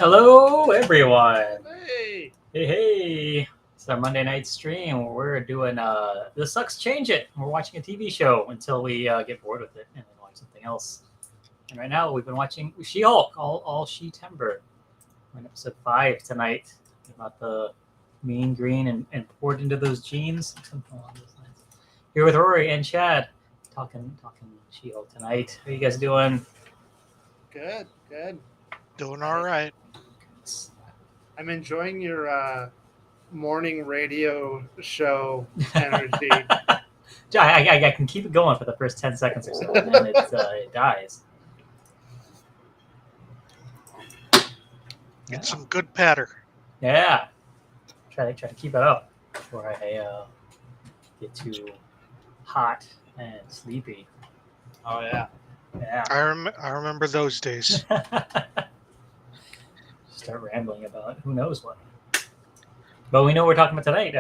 Hello, everyone. Hey, Hey, hey. It's our Monday night stream. We're doing This Sucks Change It. We're watching a TV show until we get bored with it and then watch something else. And right now we've been watching She-Hulk, all She-tember. We're in episode 5 tonight about the mean green and poured into those jeans. Something along those lines. Here with Rory and Chad talking She-Hulk tonight. How you guys doing? good. Doing all I, right. I'm enjoying your morning radio show energy. I can keep it going for the first 10 seconds or so, and then it dies. Get some good patter. Yeah. Try to keep it up before I get too hot and sleepy. Oh yeah. Yeah. I remember those days. Start rambling about who knows what. But we know we're talking about tonight,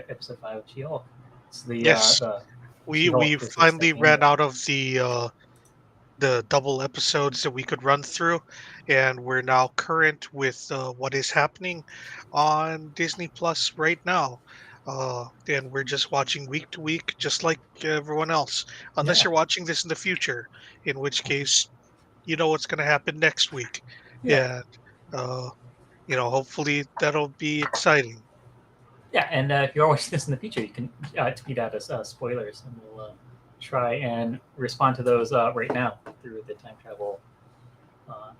episode 5 of She-Hulk. It's Yes. the We She-Hulk versus finally ran Titania. out of the double episodes that we could run through, and we're now current with what is happening on Disney Plus right now. And we're just watching week to week, just like everyone else. Unless Yeah. you're watching this in the future, in which case you know what's going to happen next week. Yeah. And uh, hopefully that'll be exciting. Yeah, and if you're watching this in the future, you can tweet at us spoilers, and we'll try and respond to those right now through the time travel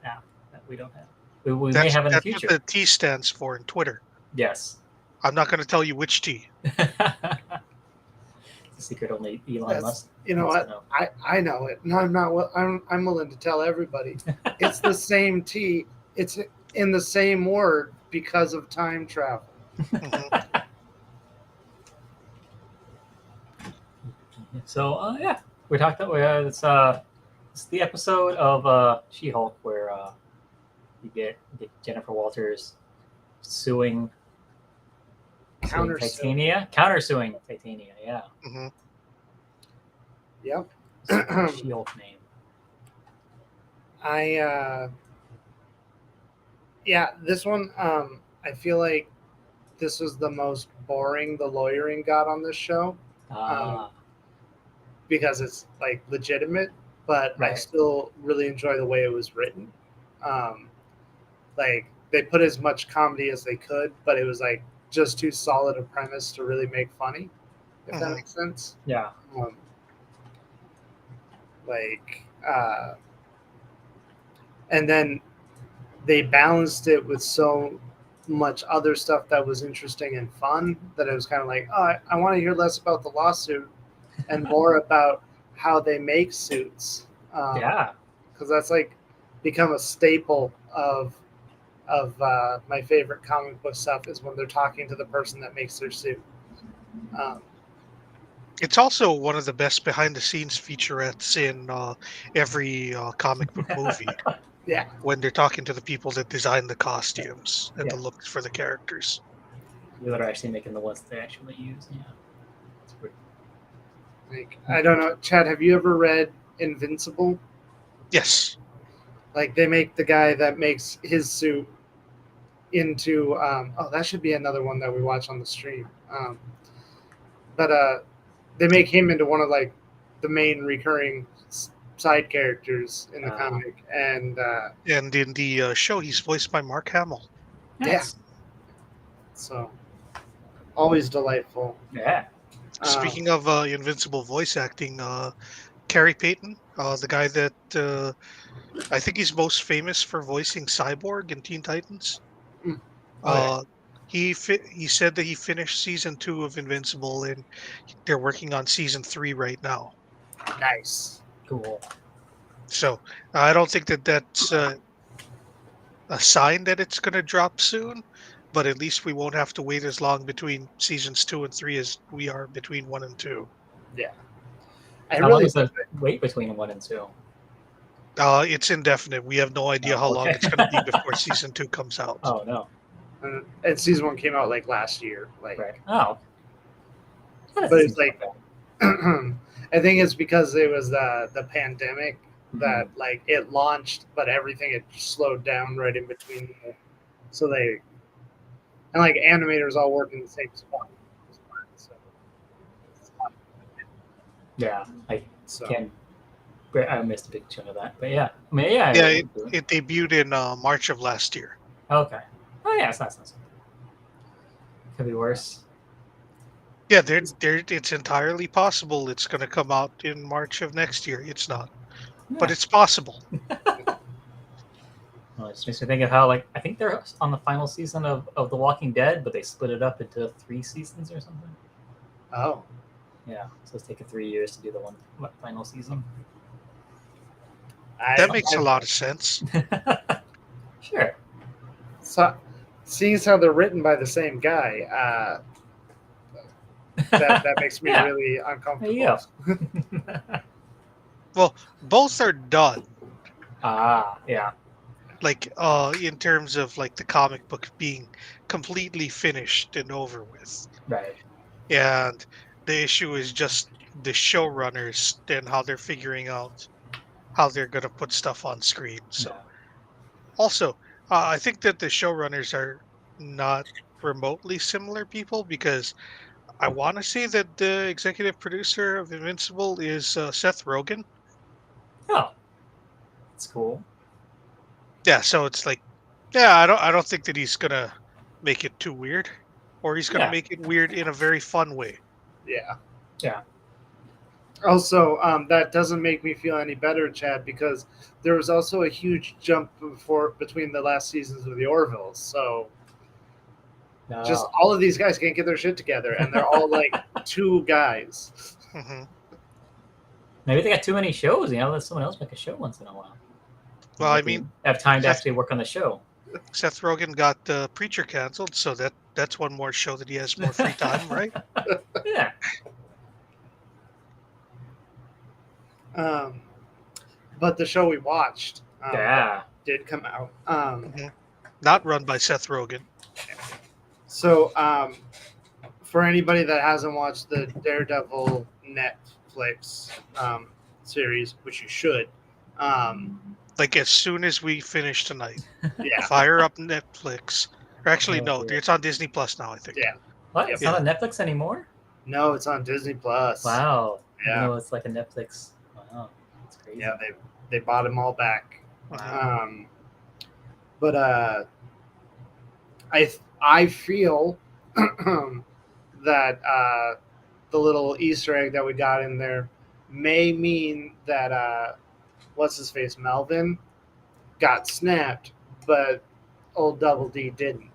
app that we don't have. We may have in the That's what future. the T stands for in Twitter. Yes. I'm not going to tell you which T. It's a secret only Elon Musk. You know wants what? to know. I know it. No, I'm not. I'm willing to tell everybody. It's the same T. It's in the same word because of time travel. Mhm. So yeah, we talked about it's the episode of She-Hulk where you get Jennifer Walters suing Titania, countersuing Titania. Yeah. Mhm. Yep. She-Hulk name. This one. I feel like this was the most boring the lawyering got on this show. Because it's like legitimate, but I Right. still really enjoy the way it was written. Like they put as much comedy as they could, but it was like just too solid a premise to really make funny, if that Mhm. makes sense. Yeah. Like, and then they balanced it with so much other stuff that was interesting and fun that it was kind of like, oh, I want to hear less about the lawsuit and more about how they make suits. Yeah. Because that's like become a staple of my favorite comic book stuff is when they're talking to the person that makes their suit. It's also one of the best behind the scenes featurettes in every comic book movie Yeah, when they're talking to the people that design the costumes and Yeah. the looks for the characters. You are actually making the ones they actually use. Yeah. It's pretty. like I don't know, Chad. Have you ever read Invincible? Yes. Like they make the guy that makes his suit into that should be another one that we watch on the stream. But they make him into one of like the main recurring side characters in the comic, and And in the show, he's voiced by Mark Hamill. Nice. so always delightful. Yeah. Speaking of invincible voice acting, Carrie Payton, the guy that I think he's most famous for voicing Cyborg in Teen Titans. Mm. He said that he finished season 2 of Invincible, and they're working on season 3 right now. Nice. Cool. So I don't think that that's a sign that it's going to drop soon, but at least we won't have to wait as long between seasons 2 and 3 as we are between 1 and 2. Yeah. How long is the wait between 1 and 2? It's indefinite. We have no idea how long it's going to be before season 2 comes out. Oh no. And season 1 came out like last year. Like, Right. Oh. but it's like I think it's because it was the pandemic that like it launched, but everything had slowed down right in between. So they and like animators all work in the same spot. So, Yeah, I so can. I missed a big chunk of that, but yeah, I mean, yeah. Yeah, it debuted in March of last year. Okay. Oh yeah, it's not something. Could be worse. Yeah, it's entirely possible it's going to come out in March of next year. It's not, but Yeah. it's possible. Well, it just makes me think of how, like, I think they're on the final season of The Walking Dead, but they split it up into 3 seasons or something. oh, Yeah, so it's taken 3 years to do the one final season. That makes a lot of sense. Sure. So, seeing as how they're written by the same guy, that makes me Yeah. really There uncomfortable. you go. Well, both are done. Yeah. Like in terms of like the comic book being completely finished and over with. Right. And the issue is just the showrunners and how they're figuring out how they're going to put stuff on screen. So Yeah. also, I think that the showrunners are not remotely similar people because I want to say that the executive producer of Invincible is Seth Rogen. Oh, that's cool. Yeah, so it's like, yeah, I don't think that he's gonna make it too weird, or he's gonna Yeah. make it weird in a very fun way. Yeah. Yeah. Also, that doesn't make me feel any better, Chad, because there was also a huge jump between the last seasons of the Orville's. So No. just all of these guys can't get their shit together, and they're all like two guys. hmm Maybe they got too many shows. Let someone else make a show once in a while. Well, I Like, mean, have time to Seth, actually work on the show. Seth Rogen got Preacher canceled, so that's one more show that he has more free time, right? Yeah. But the show we watched Yeah. did come out. Not run by Seth Rogen. So, for anybody that hasn't watched the Daredevil Netflix series, which you should, Like as soon as we finish tonight, yeah, fire up Netflix. Or actually, Oh, no, dear. it's on Disney Plus now. I think. yeah. What? Yep. It's not on Netflix anymore? No, it's on Disney Plus. Wow. Yeah. No, it's like a Netflix. Wow. That's crazy. Yeah, they bought them all back. Wow. But I feel that the little Easter egg that we got in there may mean that what's his face Melvin got snapped, but old Double D didn't.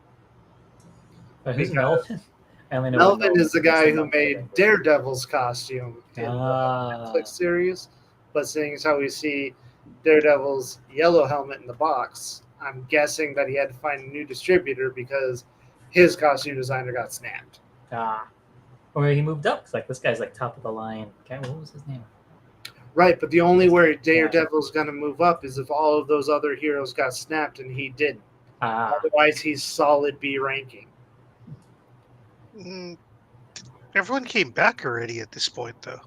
But who's because Melvin? I only know Melvin is the guy who Melvin, made but- Daredevil's costume in the Netflix series. But seeing as how we see Daredevil's yellow helmet in the box, I'm guessing that he had to find a new distributor because his costume designer got snapped. Or he moved up. 'Cause, like, this guy's like top of the line. God, what was his name? Right, but the only way Daredevil's going to move up is if all of those other heroes got snapped and he didn't. Otherwise, he's solid B ranking. Everyone came back already at this point, though.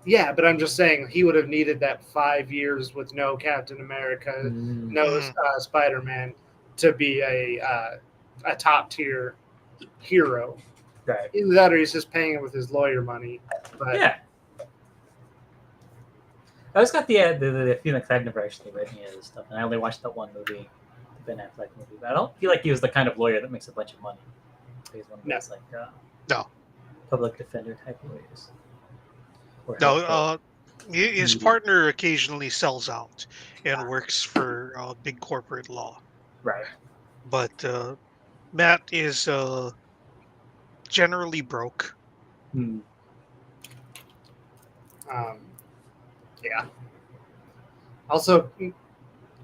Yeah, but I'm just saying he would have needed that 5 years with no Captain America, no Spider-Man to be a top tier hero. Right. Either that or he's just paying him with his lawyer money. But Yeah. I just got the feeling because I've never actually read any of this stuff, and I only watched that one movie, the Ben Affleck movie. But I don't feel like he was the kind of lawyer that makes a bunch of money. He's one of those No. public defender type lawyers. No, his partner occasionally sells out and works for big corporate law. Right. But Matt is generally broke. Yeah. Also,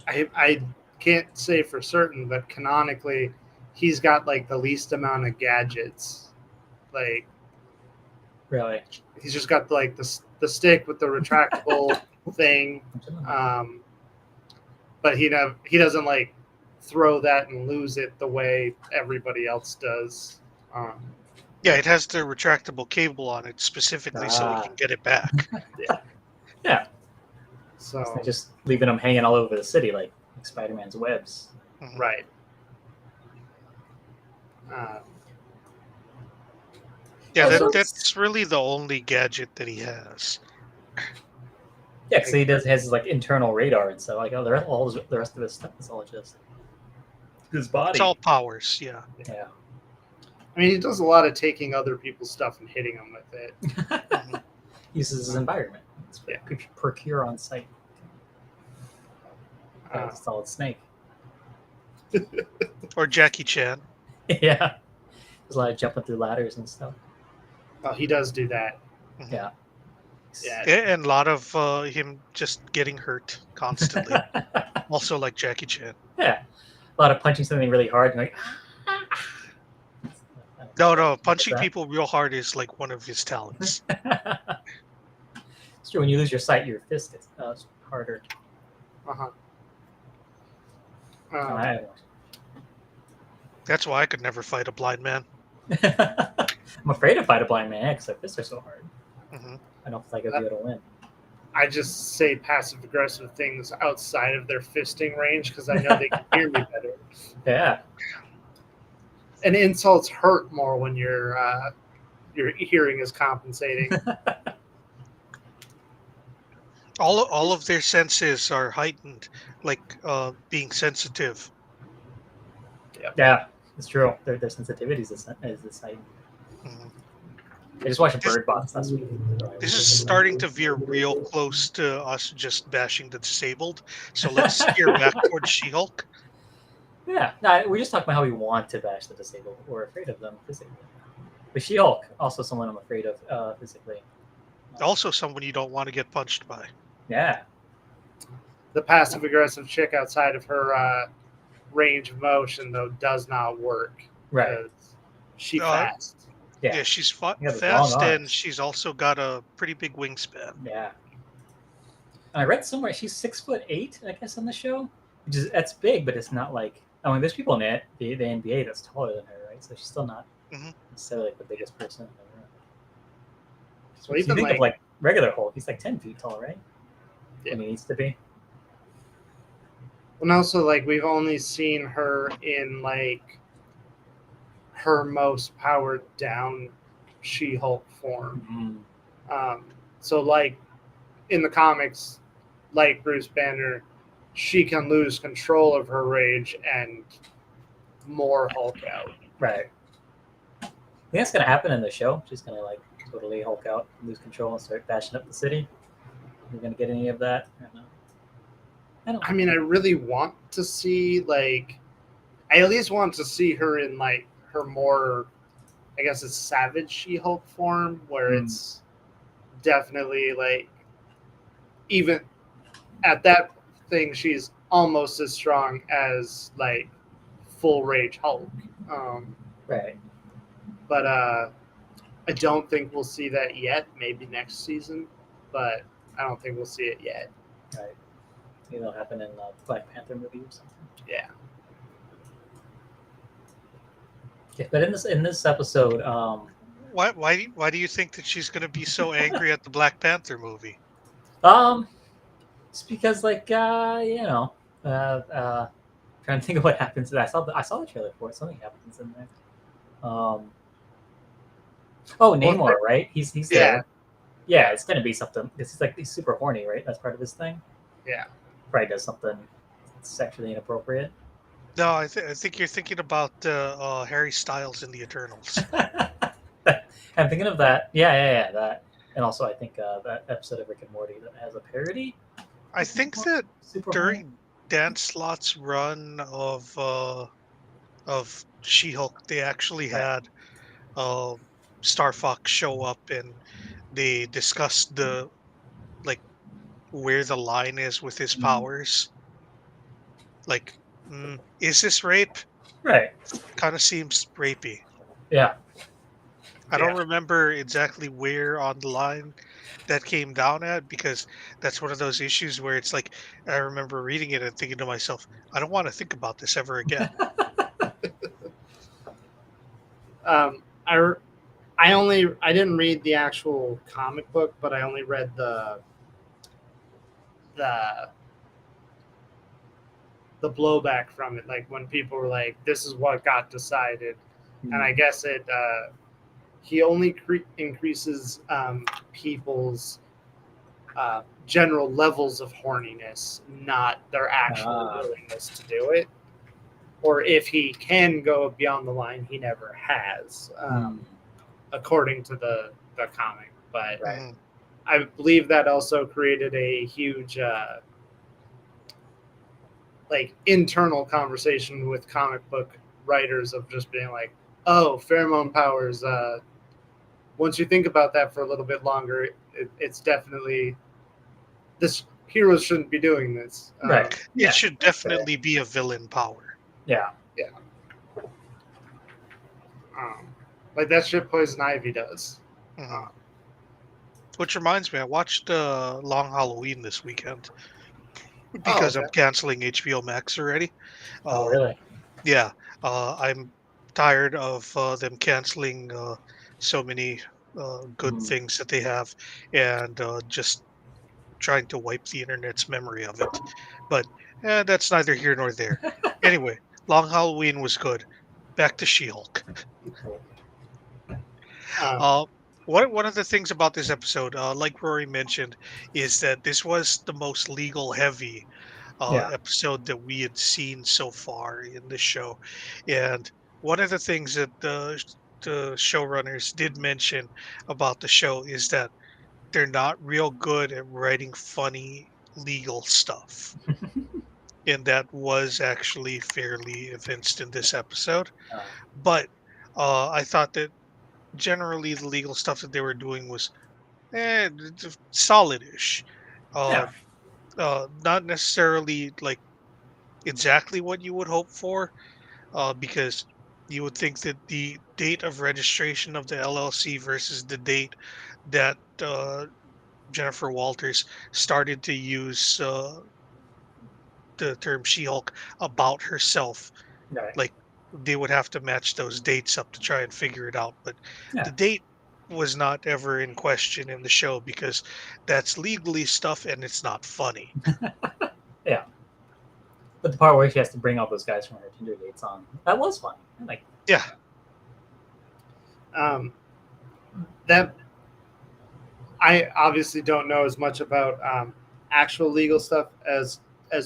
I can't say for certain, but canonically, he's got like the least amount of gadgets. Like, really, he's just got like the stick with the retractable thing. But he doesn't like throw that and lose it the way everybody else does. Yeah, it has the retractable cable on it specifically so we can get it back. Yeah. So They're just leaving them hanging all over the city like Spider-Man's webs. Mhm. right. Yeah, Also- that's really the only gadget that he has. Yeah, because he has like internal radar and stuff. Like, the rest of his stuff is all just his body. It's all powers. Yeah. Yeah. I mean, he does a lot of taking other people's stuff and hitting them with it. Mhm. Uses his environment. It's procure on site. Like a solid snake. Or Jackie Chan. Yeah. There's a lot of jumping through ladders and stuff. Oh, he does do that. Mhm. Yeah. Yeah. And a lot of him just getting hurt constantly. Also like Jackie Chan. Yeah. A lot of punching something really hard and like. No, punching that? people real hard is like one of his talents. It's true. When you lose your sight, your fist gets harder. Uh-huh. That's why I could never fight a blind man. I'm afraid to fight a blind man because their fists are so hard. Mhm. I don't think I'd be able to win. I just say passive aggressive things outside of their fisting range because I know they can hear me better. Yeah. And insults hurt more when your hearing is compensating. All of their senses are heightened, like being sensitive. Yeah, it's true. Their sensitivities is the same. Mhm. I just watched Bird Box last week. This is starting to veer real close to us just bashing the disabled. So let's steer back towards She-Hulk. Yeah, no, we just talked about how we want to bash the disabled. We're afraid of them physically. But She-Hulk, also someone I'm afraid of physically. Also, someone you don't want to get punched by. Yeah. The passive aggressive chick outside of her range of motion though does not work. Right. 'Cause she fast. Yeah, she's Yeah, those fast, long and arms. she's also got a pretty big wingspan. Yeah. I read somewhere she's 6'8", I guess, on the show, which is that's big, but it's not like there's people in the NBA that's taller than her, right? So she's still not Mhm. necessarily like the biggest person in the room. So So you even think of like regular Hulk, he's like 10 feet tall, right? Yeah. When he needs to be. And also like we've only seen her in like her most powered down She-Hulk form. Mhm. So like in the comics, like Bruce Banner, she can lose control of her rage and more Hulk out. Right. I think that's gonna happen in the show. She's gonna like totally Hulk out, lose control, and start bashing up the city. You're gonna get any of that? I don't know. I mean, I really want to see like I at least want to see her in like her more I guess it's savage She-Hulk form where it's definitely like even at that thing she's almost as strong as like full rage Hulk. Right. But I don't think we'll see that yet. Maybe next season, but I don't think we'll see it yet. Right. Maybe that'll happen in the Black Panther movie or something. Yeah. Yeah, but in this episode, Why do you think that she's going to be so angry at the Black Panther movie? it's because like trying to think of what happens. I saw the trailer for it. Something happens in there. Oh, Namor, right? He's Yeah. there. Yeah, it's gonna be something because he's super horny, right? That's part of his thing. Yeah. Probably does something sexually inappropriate. No, I think you're thinking about Harry Styles in the Eternals. I'm thinking of that. Yeah, that. And also, I think that episode of Rick and Morty that has a parody. I think that Super during Dan Slott's run of She-Hulk, they actually had Star Fox show up and they discussed the like where the line is with his powers. Like, is this rape? right. Kind of seems rapey. Yeah. I don't remember exactly where on the line that came down at because that's one of those issues where it's like I remember reading it and thinking to myself, I don't want to think about this ever again. I didn't read the actual comic book, but I only read the the blowback from it, like when people were like, "This is what got decided," and I guess it he only increases people's general levels of horniness, not their actual willingness to do it. Or if he can go beyond the line, he never has, according to the comic. But Right. I believe that also created a huge like internal conversation with comic book writers of just being like, oh, pheromone powers. Once you think about that for a little bit longer, it's definitely this. Heroes shouldn't be doing this. Right. It should definitely be a villain power. Yeah. Yeah. Like that shit Poison Ivy does. Which reminds me, I watched Long Halloween this weekend because I'm canceling HBO Max already. Oh, really? Yeah. I'm tired of them canceling so many good things that they have and just trying to wipe the internet's memory of it. But that's neither here nor there. Anyway, Long Halloween was good. Back to She-Hulk. One of the things about this episode, like Rory mentioned, is that this was the most legal heavy episode that we had seen so far in the show. And one of the things that the showrunners did mention about the show is that they're not real good at writing funny legal stuff. And that was actually fairly evinced in this episode. But I thought that generally the legal stuff that they were doing was solid-ish. Uh, not necessarily like exactly what you would hope for, because you would think that the date of registration of the LLC versus the date that Jennifer Walters started to use the term She-Hulk about herself, Right. like they would have to match those dates up to try and figure it out. But Yeah. the date was not ever in question in the show because that's legally stuff and it's not funny. Yeah. But the part where she has to bring all those guys from her Tinder dates on, that was funny. Like, Yeah. That I obviously don't know as much about actual legal stuff as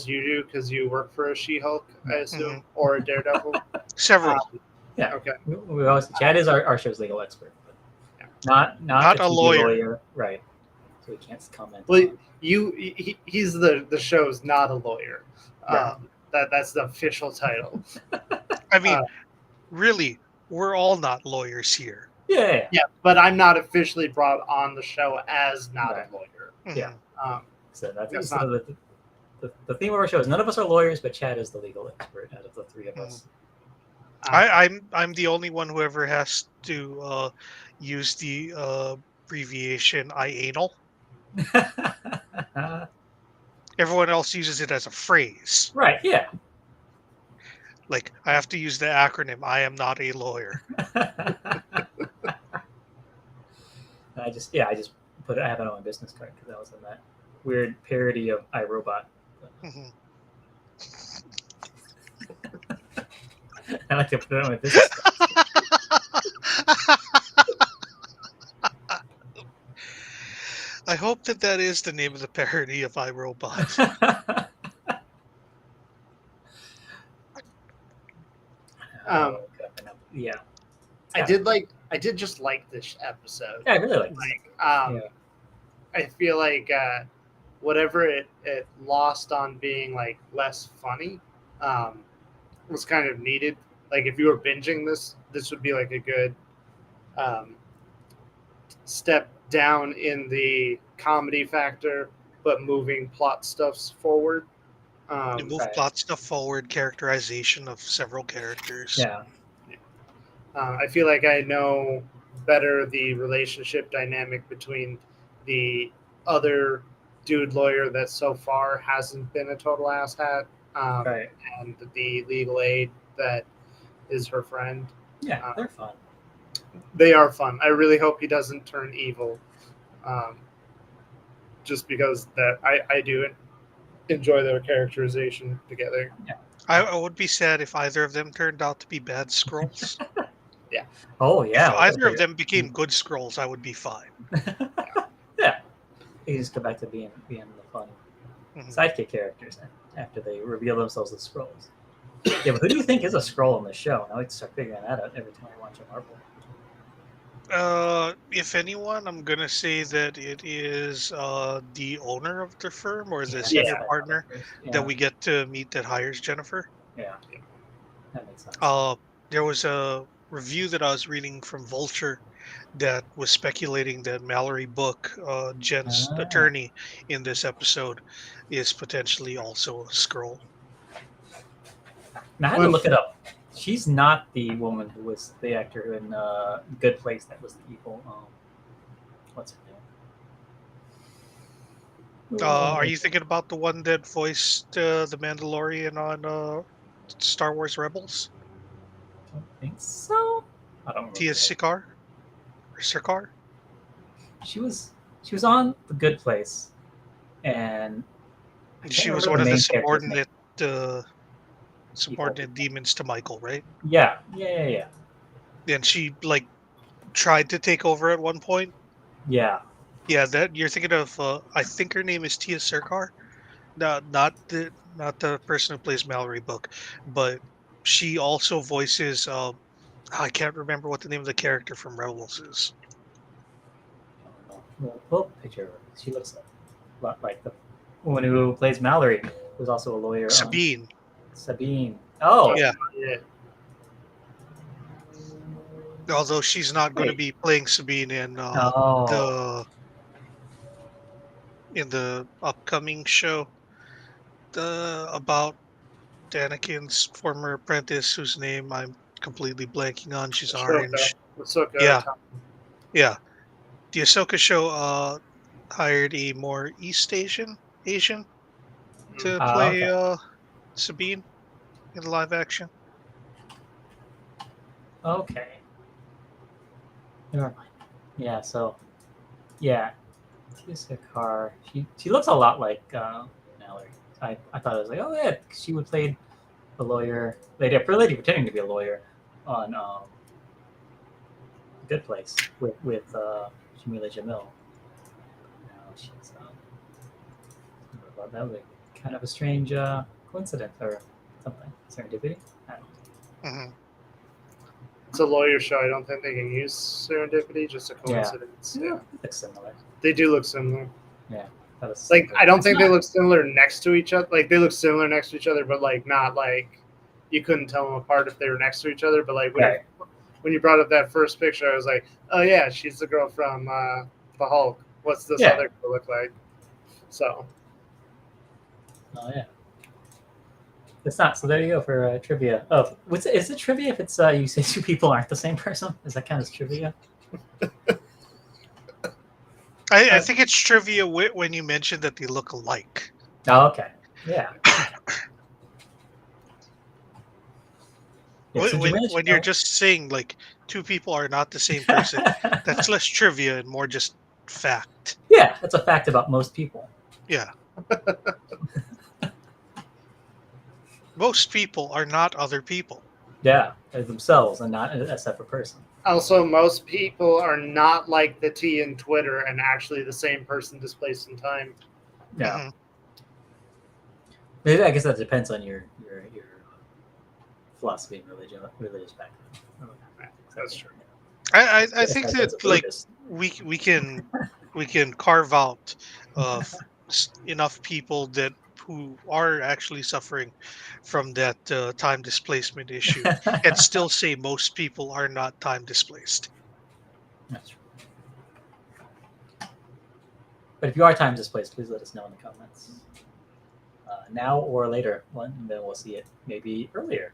you do because you work for a She-Hulk, I assume, or a Daredevil. Several. Yeah. Okay. We always, Chad is our show's legal expert, but not Not a a TV lawyer. Right? So he can't comment. Well, he's the show's not a lawyer. Right. That's the official title. I mean, really, we're all not lawyers here. Yeah. But I'm not officially brought on the show as not a lawyer. Yeah. So that's not, the theme of our show is none of us are lawyers, but Chad is the legal expert out of the three of us. I'm the only one who ever has to use the abbreviation IANAL. Everyone else uses it as a phrase. Right, yeah. Like, I have to use the acronym, I am not a lawyer. I just put it, I have it on my business card because that was in that weird parody of iRobot. I like to put it on my business card. I hope that is the name of the parody of iRobot. Yeah. I did just like this episode. Yeah, I really like this. I feel like whatever it lost on being like less funny was kind of needed. Like if you were binging this would be like a good step down in the comedy factor, but moving plot stuffs forward. Plot stuff forward, characterization of several characters. Yeah. I feel like I know better the relationship dynamic between the other dude lawyer that so far hasn't been a total asshat, and the legal aid that is her friend. Yeah, they're fun. They are fun. I really hope he doesn't turn evil, just because that I do enjoy their characterization together. I would be sad if either of them turned out to be bad scrolls. Oh If yeah, either of them became good scrolls, I would be fine. yeah. They just go back to being the fun Mhm. sidekick characters after they reveal themselves as scrolls. Yeah, but who do you think is a scroll in the show? Now I start figuring that out every time I watch a Marvel. If anyone, I'm gonna say that it is the owner of the firm or the Yeah, senior Yeah. partner yeah, that we get to meet that hires Jennifer. yeah, that makes sense. There was a review that I was reading from Vulture that was speculating that Mallory Book, Jen's Ah. attorney in this episode, is potentially also a scroll. Now I had to look it up. She's not the woman who was the actor in Good Place that was the evil. What's her name? Are you thinking about the one that voiced the Mandalorian on Star Wars Rebels? I don't think so. I don't Tia remember. Sikar? Or Sirkar? She was on The Good Place, and I can't She was remember one the of the main character's name. subordinate demons to Michael, right? Yeah. And she like tried to take over at one point. Yeah. Yeah, that you're thinking of. I think her name is Tia Sirkar. No, not the person who plays Mallory Book, but she also voices. I can't remember what the name of the character from Rebels is. I don't know. We'll picture her. She looks a lot like the woman who plays Mallory, who's also a lawyer on Sabine. Sabine. Oh, Yeah, Yeah. although she's not going to wait. be playing Sabine Oh, the in the upcoming show about Anakin's former apprentice, whose name I'm completely blanking on. She's Ahsoka. orange. Ahsoka. Yeah, yeah. The Ahsoka show hired a more East Asian to play okay. Sabine in live action. Okay. Never mind. Yeah, so yeah, Tia Car. She looks a lot like Mallory. I thought it was like, oh yeah, she would play the lawyer, lady pretending to be a lawyer on Good Place with Jamila Jamil. Now she's well, that was kind of a strange coincidence or something, serendipity. I don't know. Hmm. It's a lawyer show. I don't think they can use serendipity, just a coincidence. Yeah. They look similar. They do look similar. That was Like, I don't it's think they not- look similar next to each other. Like, they look similar next to each other, but like not like you couldn't tell them apart if they were next to each other. But like Right. when you brought up that first picture, I was like, oh yeah, she's the girl from the Hulk. What's this Yeah. other girl look like? So Oh yeah. It's not. So there you go for trivia. Oh, is it trivia if it's you say two people aren't the same person? Does that count as trivia? I think it's trivia when you mentioned that they look alike. Oh, okay. Yeah. Yeah, so When you're just saying like two people are not the same person, that's less trivia and more just fact. yeah, that's a fact about most people. Yeah. Most people are not other people. Yeah, they're themselves and not a separate person. also, most people are not like the T in Twitter and actually the same person displaced in time. Yeah. Mhm. Maybe I guess that depends on your philosophy and religious background. That's true. I think As that a like Buddhist. we can carve out enough people that who are actually suffering from that time displacement issue and still say most people are not time displaced. That's true. But if you are time displaced, please let us know in the comments. Now or later, and then we'll see it maybe earlier.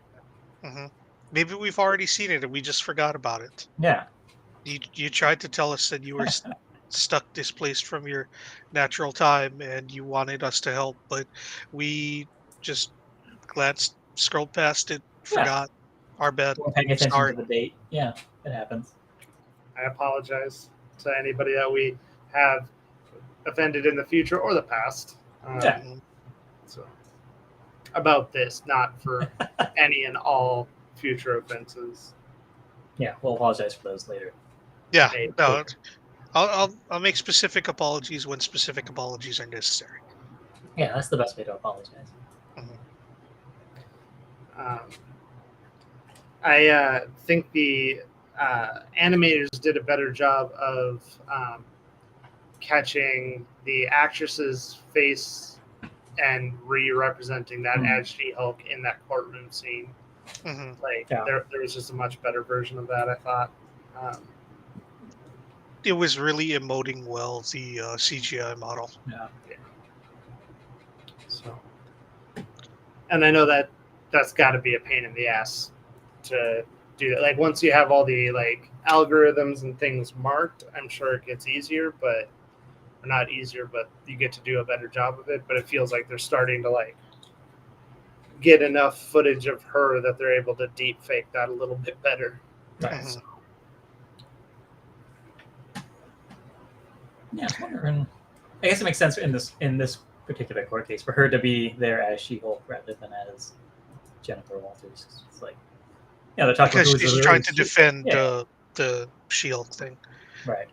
Hmm. Maybe we've already seen it and we just forgot about it. Yeah. You tried to tell us that you were stuck displaced from your natural time and you wanted us to help, but we just scrolled past it, Yeah. forgot. Our bad. We're paying attention Sorry. to the date. Yeah, it happens. I apologize to anybody that we have offended in the future or the past. Yeah. Mhm. about this, not for any and all future offenses. Yeah, we'll apologize for those later. Yeah, made. no, I'll make specific apologies when specific apologies are necessary. Yeah, that's the best way to apologize. Mhm. Um, I think the animators did a better job of catching the actress's face and re-representing that as She-Hulk in that courtroom scene. Mhm. Like Yeah. there was just a much better version of that, I thought. It was really emoting well, the CGI model. Yeah. So, and I know that that's got to be a pain in the ass to do that. Like once you have all the like algorithms and things marked, I'm sure it gets easier, but or not easier, but you get to do a better job of it. But it feels like they're starting to like get enough footage of her that they're able to deep fake that a little bit better. Right. Mhm. So, Yeah, I was wondering. I guess it makes sense in this particular court case for her to be there as She-Hulk rather than as Jennifer Walters. It's like, yeah, they're talking about Because who's she's the trying really to She. defend Yeah, the Shield thing. right.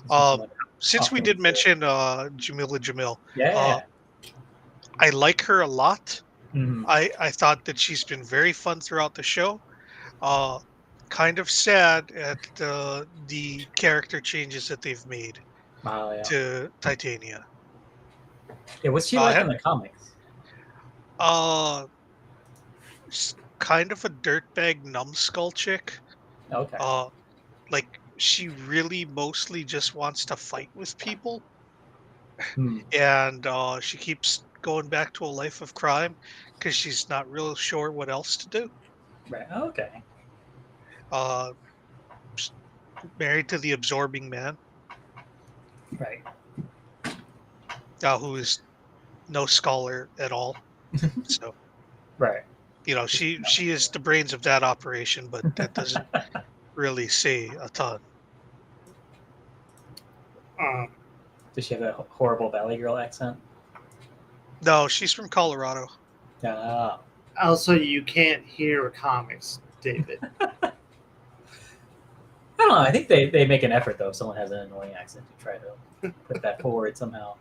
Um, since we Often did with the, mention Jamila Jamil, uh, yeah. I like her a lot. Mm-hmm. I thought that she's been very fun throughout the show. Uh, kind of sad at the character changes that they've made Wow, yeah. to Titania. Yeah, what's she like Uh, in the comics? uh, kind of a dirtbag numbskull chick. Okay. Uh, like she really mostly just wants to fight with people, Hmm. and she keeps going back to a life of crime because she's not real sure what else to do. Right. Okay. Uh, s- married to the absorbing man, Right. who is no scholar at all. So Right. she is the brains of that operation, but that doesn't really say a ton. um, Does she have a horrible Valley Girl accent? No, she's from Colorado. Ah. also, you can't hear comics, David. I don't know. I think they make an effort though. If someone has an annoying accent, to try to put that forward somehow.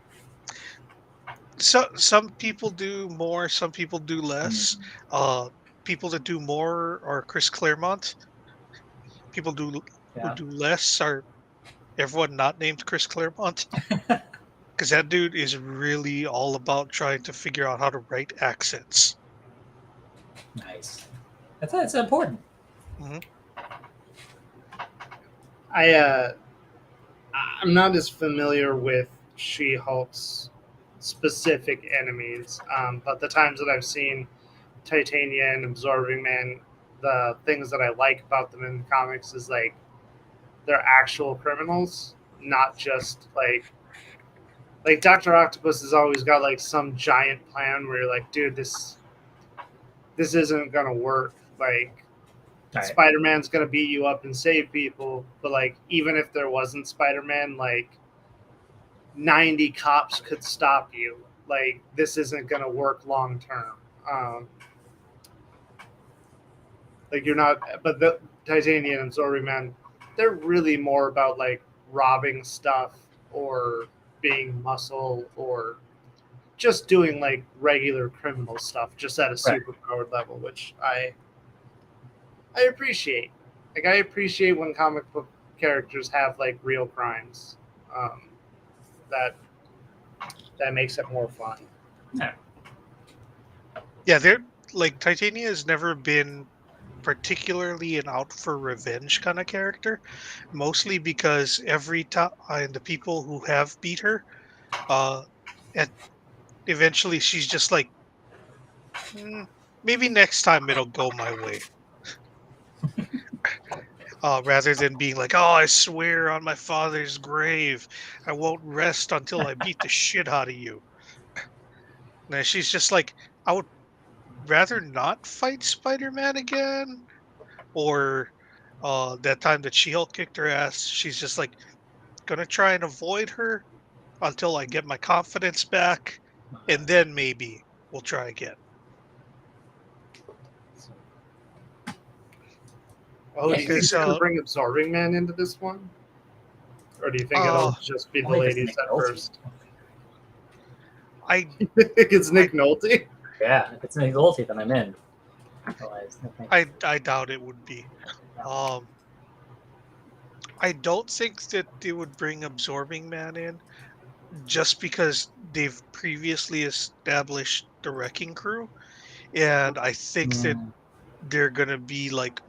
So some people do more, some people do less. Uh, people that do more are Chris Claremont. People who Yeah. do less are everyone not named Chris Claremont, because that dude is really all about trying to figure out how to write accents. Nice. That's important. Hmm. I I'm not as familiar with She-Hulk's specific enemies, but the times that I've seen Titania and Absorbing Man, the things that I like about them in the comics is like they're actual criminals, not just like Doctor Octopus has always got like some giant plan where you're like, dude, this isn't gonna work. Like All right. Spider Man's gonna beat you up and save people, but like even if there wasn't Spider Man, like 90 cops could stop you. Like this isn't gonna work long term. Like you're not, but the Titanium and Absorbing Man, they're really more about like robbing stuff or being muscle or just doing like regular criminal stuff, just at a Right. superpowered level, which I appreciate. Like I appreciate when comic book characters have like real crimes. Um, that that makes it more fun. Yeah. Yeah, they're like Titania has never been particularly an out for revenge kind of character, mostly because every time the people who have beat her, uh, at eventually she's just like, "Mm, maybe next time it'll go my way," rather than being like, "Oh, I swear on my father's grave, I won't rest until I beat the shit out of you." And she's just like, "I would rather not fight Spider-Man again," or that time that She-Hulk kicked her ass, she's just like, "Gonna try and avoid her until I get my confidence back, and then maybe we'll try again. Oh, do you think Because they're gonna bring Absorbing Man into this one, or do you think it'll just be the Only if it's ladies Nick at Nolte. first? I You think it's Nick Nolte? Yeah, if it's Nick Nolte, then I'm in. Otherwise, no thanks. I doubt it would be. I don't think that they would bring Absorbing Man in just because they've previously established the Wrecking Crew, and I think that Mm, they're gonna be like,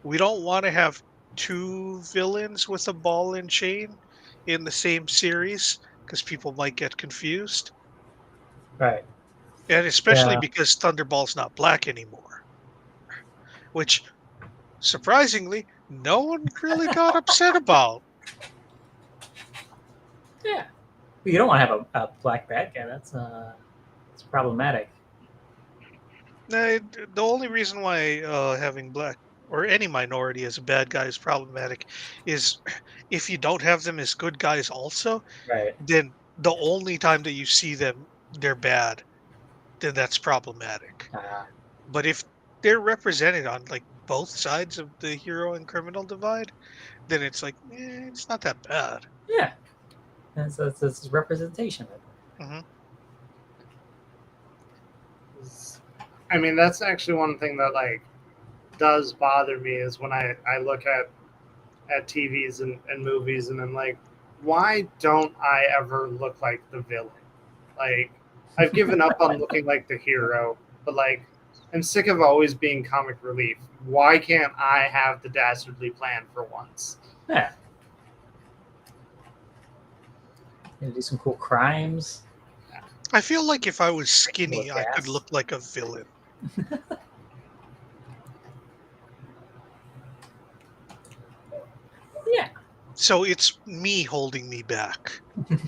we don't want to have two villains with a ball and chain in the same series because people might get confused, right. and especially Yeah. because Thunderball's not black anymore, which surprisingly no one really got upset about. Yeah. But you don't want to have a black bad guy. It's problematic. The only reason why having black or any minority as a bad guy is problematic is if you don't have them as good guys also, Right. then the only time that you see them, they're bad, then that's problematic. Uh, But if they're represented on like both sides of the hero and criminal divide, then it's like, it's not that bad. yeah. And so it's representation. Hmm. I mean, that's actually one thing that like does bother me is when I look at TVs and movies and I'm like, why don't I ever look like the villain? Like, I've given up on looking like the hero, but like, I'm sick of always being comic relief. Why can't I have the dastardly plan for once? Yeah. Do some cool crimes. I feel like if I was Cool skinny, I could gas. look like a villain. Yeah. So it's me holding me back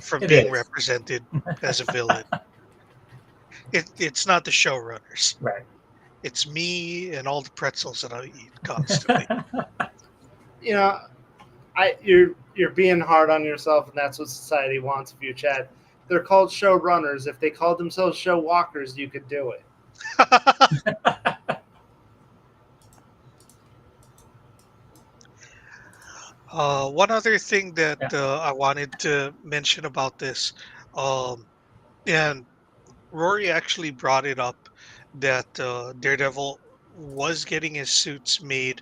from It being is. represented as a villain. It's not the showrunners. Right. It's me and all the pretzels that I eat constantly. You know, you're being hard on yourself, and that's what society wants of you, Chad. They're called showrunners. If they called themselves show walkers, you could do it. One other thing that Yeah. I wanted to mention about this, um, and Rory actually brought it up that Daredevil was getting his suits made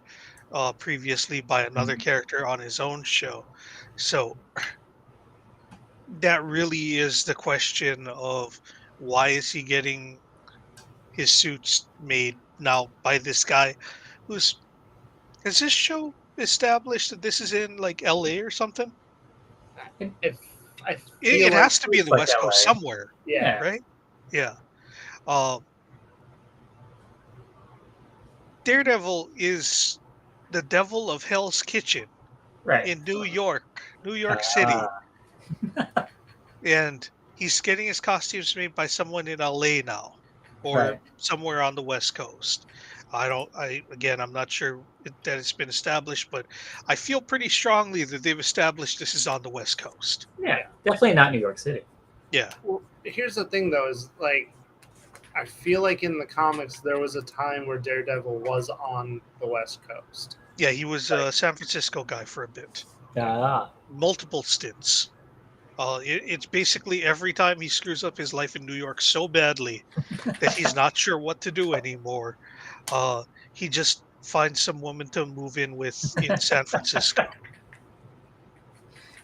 previously by another Mm, character on his own show. So that really is the question of why is he getting his suits made now by this guy who's has this show established that this is in like LA or something? If I It, feel it like, has to be in looks the like West Coast LA. somewhere, yeah, Yeah. right? Yeah. Uh, Daredevil is the devil of Hell's Kitchen Right. in New York City, Ah. and he's getting his costumes made by someone in LA now, or Right. somewhere on the West Coast. I don't. I again, I'm not sure that it's been established, but I feel pretty strongly that they've established this is on the West Coast. Yeah. Definitely not New York City. Yeah, well, here's the thing though: is like I feel like in the comics there was a time where Daredevil was on the West Coast. yeah. He was Right. a San Francisco guy for a bit, Ah. multiple stints. It's basically every time he screws up his life in New York so badly that he's not sure what to do anymore. He just finds some woman to move in with in San Francisco.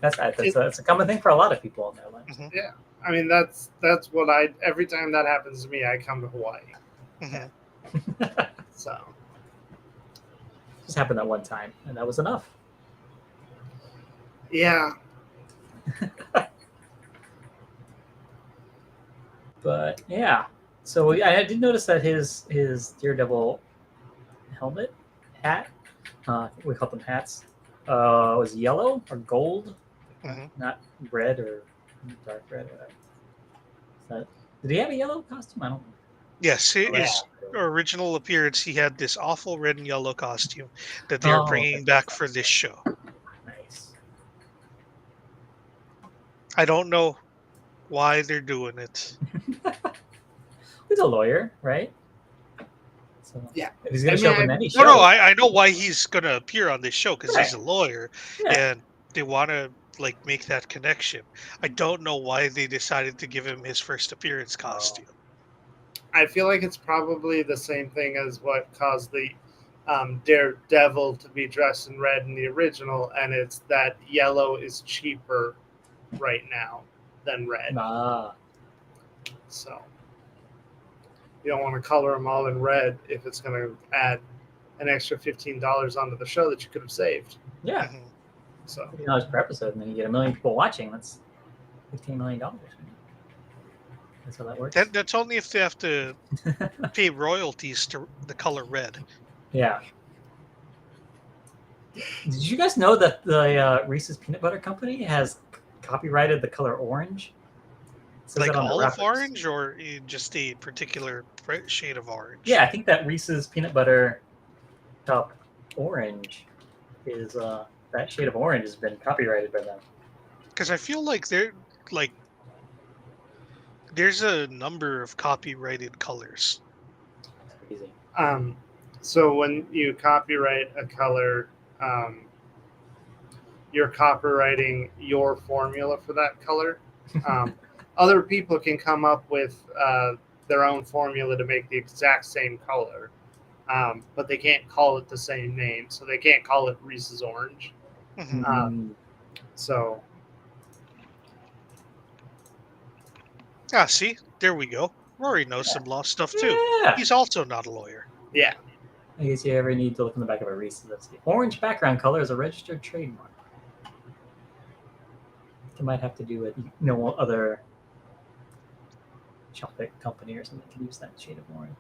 It, That's a common thing for a lot of people in their lives. Hmm. yeah, I mean that's what I every time that happens to me, I come to Hawaii. Hmm. So Just happened that one time, and that was enough. yeah, But yeah, so yeah, I did notice that his Daredevil helmet hat, we call them hats, was yellow or gold, Hmm. not red or dark red. Or whatever. Did he have a yellow costume? I don't. Yes, Oh, yeah. his original appearance, he had this awful red and yellow costume that they're Oh, bringing back for this show. nice. I don't know why they're doing it. He's a lawyer, right? So Yeah. if he's gonna I show mean, up in any No, show, no, I know why he's gonna appear on this show because he's right? a lawyer, Yeah. and they want to like make that connection. I don't know why they decided to give him his first appearance Oh. costume. I feel like it's probably the same thing as what caused the Daredevil to be dressed in red in the original, and it's that yellow is cheaper right now than red. Ah. So you don't want to color them all in red if it's going to add an extra $15 onto the show that you could have saved. Yeah. Mhm. So $15 per episode, and then you get 1 million people watching. That's $15 million. That's how that works. That's only if they have to pay royalties to the color red. Yeah. Did you guys know that the Reese's Peanut Butter Company has copyrighted the color orange? It says Like that on the olive wrappers. orange, or just a particular shade of orange? Yeah, I think that Reese's Peanut Butter Cup orange is that shade of orange has been copyrighted by them. Because I feel like there's a number of copyrighted colors. It's crazy. so when you copyright a color, you're copywriting your formula for that color. Other people can come up with their own formula to make the exact same color, but they can't call it the same name, so they can't call it Reese's Orange. Mhm. So See, there we go. Rory knows some law stuff too. Yeah. He's also not a lawyer. yeah, I guess you ever need to look in the back of a Reese's. Let's see. Orange background color is a registered trademark. It might have to do with other chocolate company or something can use that shade of orange.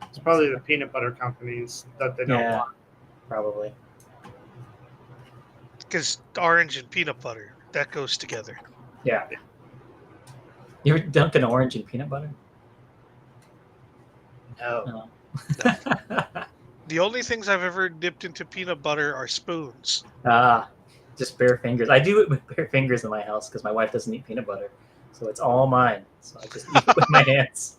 it's probably the peanut butter companies that they don't Yeah, want. probably. Because orange and peanut butter, that goes together. Yeah. You ever dunk an orange in peanut butter? No. No. The only things I've ever dipped into peanut butter are spoons. Just bare fingers. I do it with bare fingers in my house because my wife doesn't eat peanut butter, so it's all mine. So I just eat it with my hands.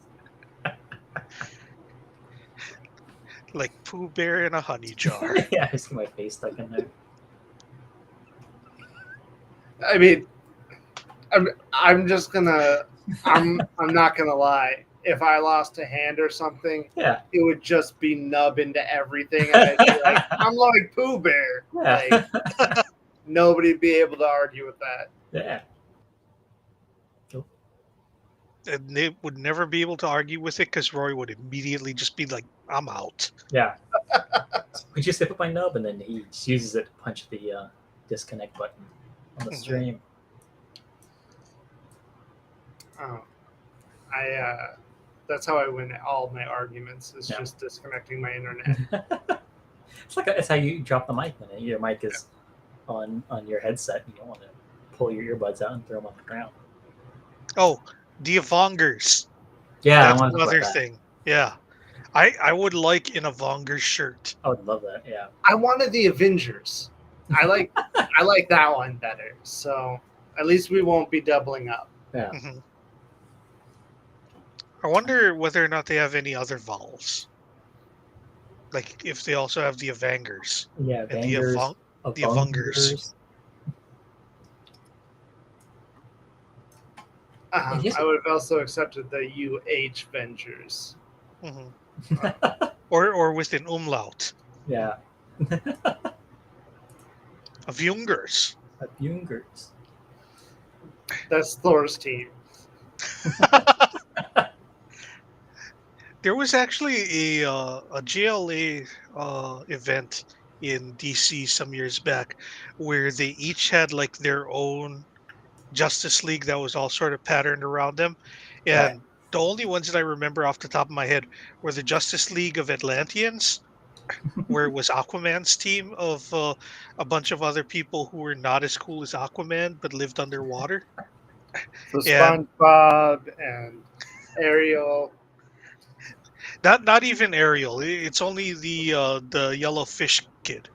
Like Pooh Bear in a honey jar. Yeah, I just get my face stuck in there. I mean, I'm just gonna I'm not gonna lie. If I lost a hand or something, Yeah. it would just be nub into everything, and I'd be like, I'm like Pooh Bear. Yeah. Like, nobody'd be able to argue with that. Yeah. And they would never be able to argue with it because Rory would immediately just be like, I'm out. Yeah. We just hit up my nub, and then he just uses it to punch the disconnect button on the Mhm. stream. Oh, that's how I win all my arguments. Is Yeah. just disconnecting my internet. It's how you drop the mic when your mic is on your headset. You don't want to pull your earbuds out and throw them on the ground. Oh, the Avongers. Yeah, That's I want to another thing. Yeah. I would like an Avengers shirt. I would love that. Yeah. I wanted the Avengers. I like that one better. So at least we won't be doubling up. Yeah. Mhm. I wonder whether or not they have any other vowels. Like if they also have the Avengers. Yeah. And the Avengers. the Avengers. Yes. I would have also accepted the UH Vengers. Mhm. Or with an umlaut. Yeah. Avengers. Avengers. That's Thor's team. There was actually a GLA event in DC some years back where they each had like their own Justice League that was all sort of patterned around them. And the only ones that I remember off the top of my head were the Justice League of Atlanteans, where it was Aquaman's team of a bunch of other people who were not as cool as Aquaman but lived underwater. So Yeah. SpongeBob and Ariel. Not even Ariel. It's only the yellow fish kid,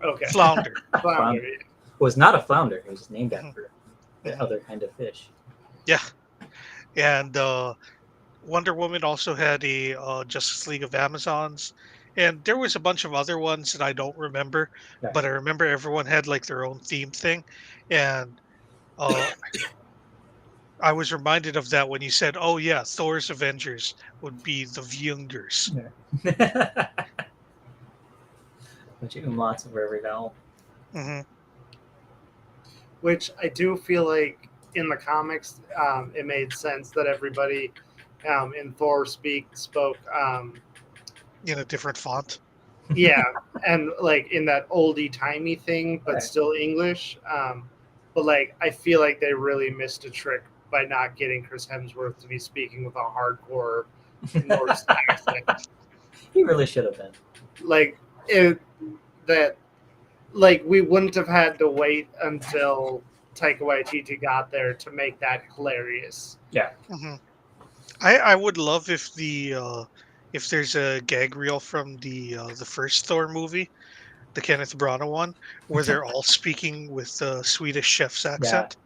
Okay. Flounder. Flounder. It was not a flounder. It was named after the Mhm. other kind of fish. Yeah, and Wonder Woman also had a Justice League of Amazons, and there was a bunch of other ones that I don't remember, Right. but I remember everyone had like their own theme thing, and uh, I was reminded of that when you said, "Oh yeah, Thor's Avengers would be the Vyungers." Yeah. Bunch of umlauts for every vowel. Hmm. Which I do feel like in the comics, it made sense that everybody in Thor spoke, In a different font. yeah, and like in that oldie timey thing, but Right. still English. But like, I feel like they really missed a trick by not getting Chris Hemsworth to be speaking with a hardcore Norse accent. He really should have been. Like it, that, like we wouldn't have had to wait until Taika Waititi got there to make that hilarious. Yeah. Hmm. I would love if there's a gag reel from the first Thor movie, the Kenneth Branagh one, where they're all speaking with the Swedish chef's Yeah. accent.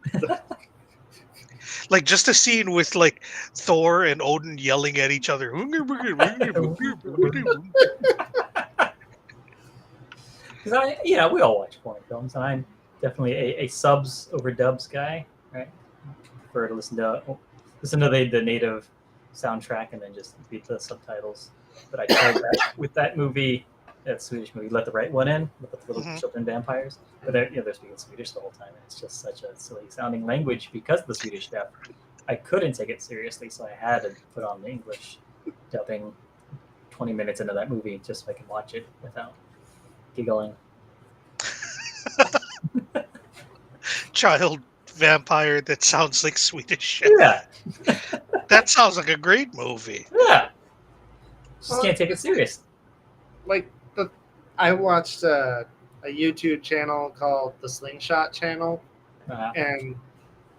Like just a scene with like Thor and Odin yelling at each other. Because we all watch foreign films, and I'm definitely a subs over dubs guy, right? Prefer to listen to the native soundtrack and then just read the subtitles. But I tried that with that movie, that Swedish movie, Let the Right One In, with the little Hmm. children vampires. But they're speaking Swedish the whole time, and it's just such a silly sounding language because of the Swedish chef. I couldn't take it seriously, so I had to put on the English dubbing 20 minutes into that movie just so I can watch it without giggling. Child vampire that sounds like Swedish chef. Yeah, That sounds like a great movie. yeah. Just can't take it serious. Like I watched a YouTube channel called the Slingshot Channel, and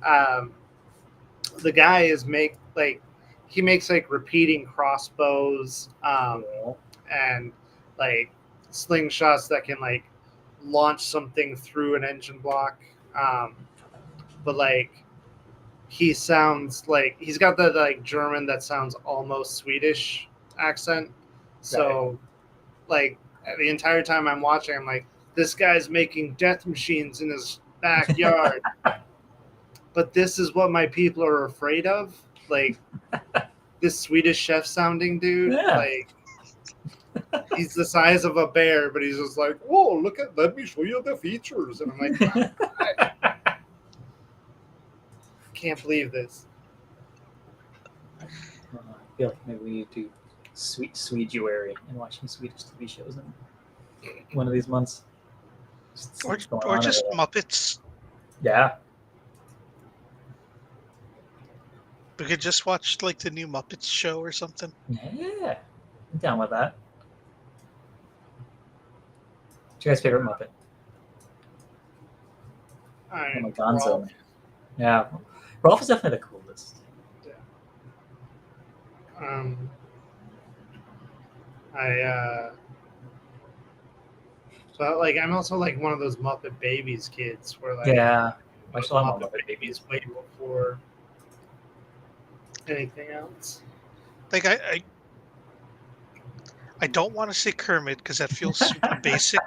um, the guy he makes like repeating crossbows, Cool. and like slingshots that can like launch something through an engine block. But like he sounds like he's got that like German that sounds almost Swedish accent. So like the entire time I'm watching, I'm like, this guy's making death machines in his backyard. But this is what my people are afraid of. Like this Swedish chef sounding dude, Yeah. like he's the size of a bear, but he's just like, whoa, let me show you the features. And I'm like, I can't believe this. I feel like maybe we need to Swedejuary and watch some Swedish TV shows in one of these months. Just Or, what's going or on just over there. Muppets. Yeah. We could just watch like the new Muppets show or something. Yeah. I'm down with that. What's your guys' favorite Muppet? Oh my Gonzo. Rolf. Yeah. Rolf is definitely the coolest. Um, I so like I'm also like one of those Muppet Babies kids where like Yeah. I those still have my Muppet Muppet Babies Babies. way before anything else. Like I don't want to say Kermit because that feels super basic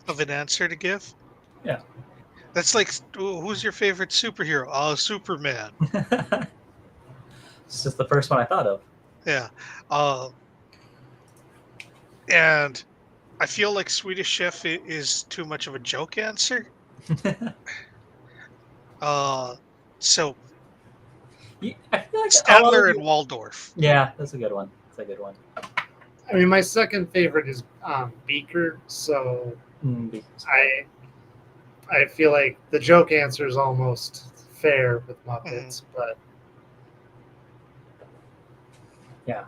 of an answer to give. Yeah. That's like, who's your favorite superhero? Oh, Superman. It's just the first one I thought of. Yeah. Uh, and I feel like Swedish Chef is too much of a joke answer. So I feel like a lot of Statler and Waldorf. yeah, that's a good one. That's a good one. I mean, my second favorite is Beaker, so Because- I feel like the joke answer is almost fair with Muppets, but yeah.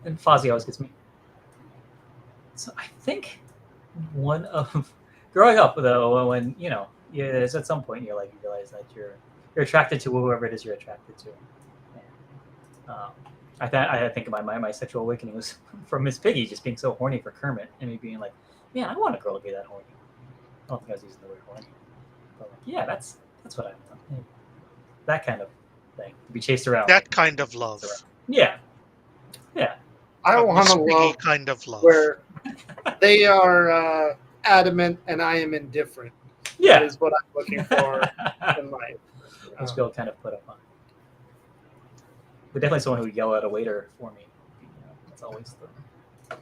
And Fozzie always gets me. So I think one of growing up though, when there's at some point you realize that you're attracted to whoever it is you're attracted to. And, I think my sexual awakening was from Miss Piggy just being so horny for Kermit and me being like, man, I want a girl to be that horny. I don't think I was using the word horny, but like, yeah, that's what I want. That kind of thing to be chased around. That kind of love. Yeah. Yeah. I A want to Miss love Piggy kind of love. where they are adamant and I am indifferent. That Yeah. is what I'm looking for in life. Which we'll kind of put up on. But definitely someone who would yell at a waiter for me. That's always the.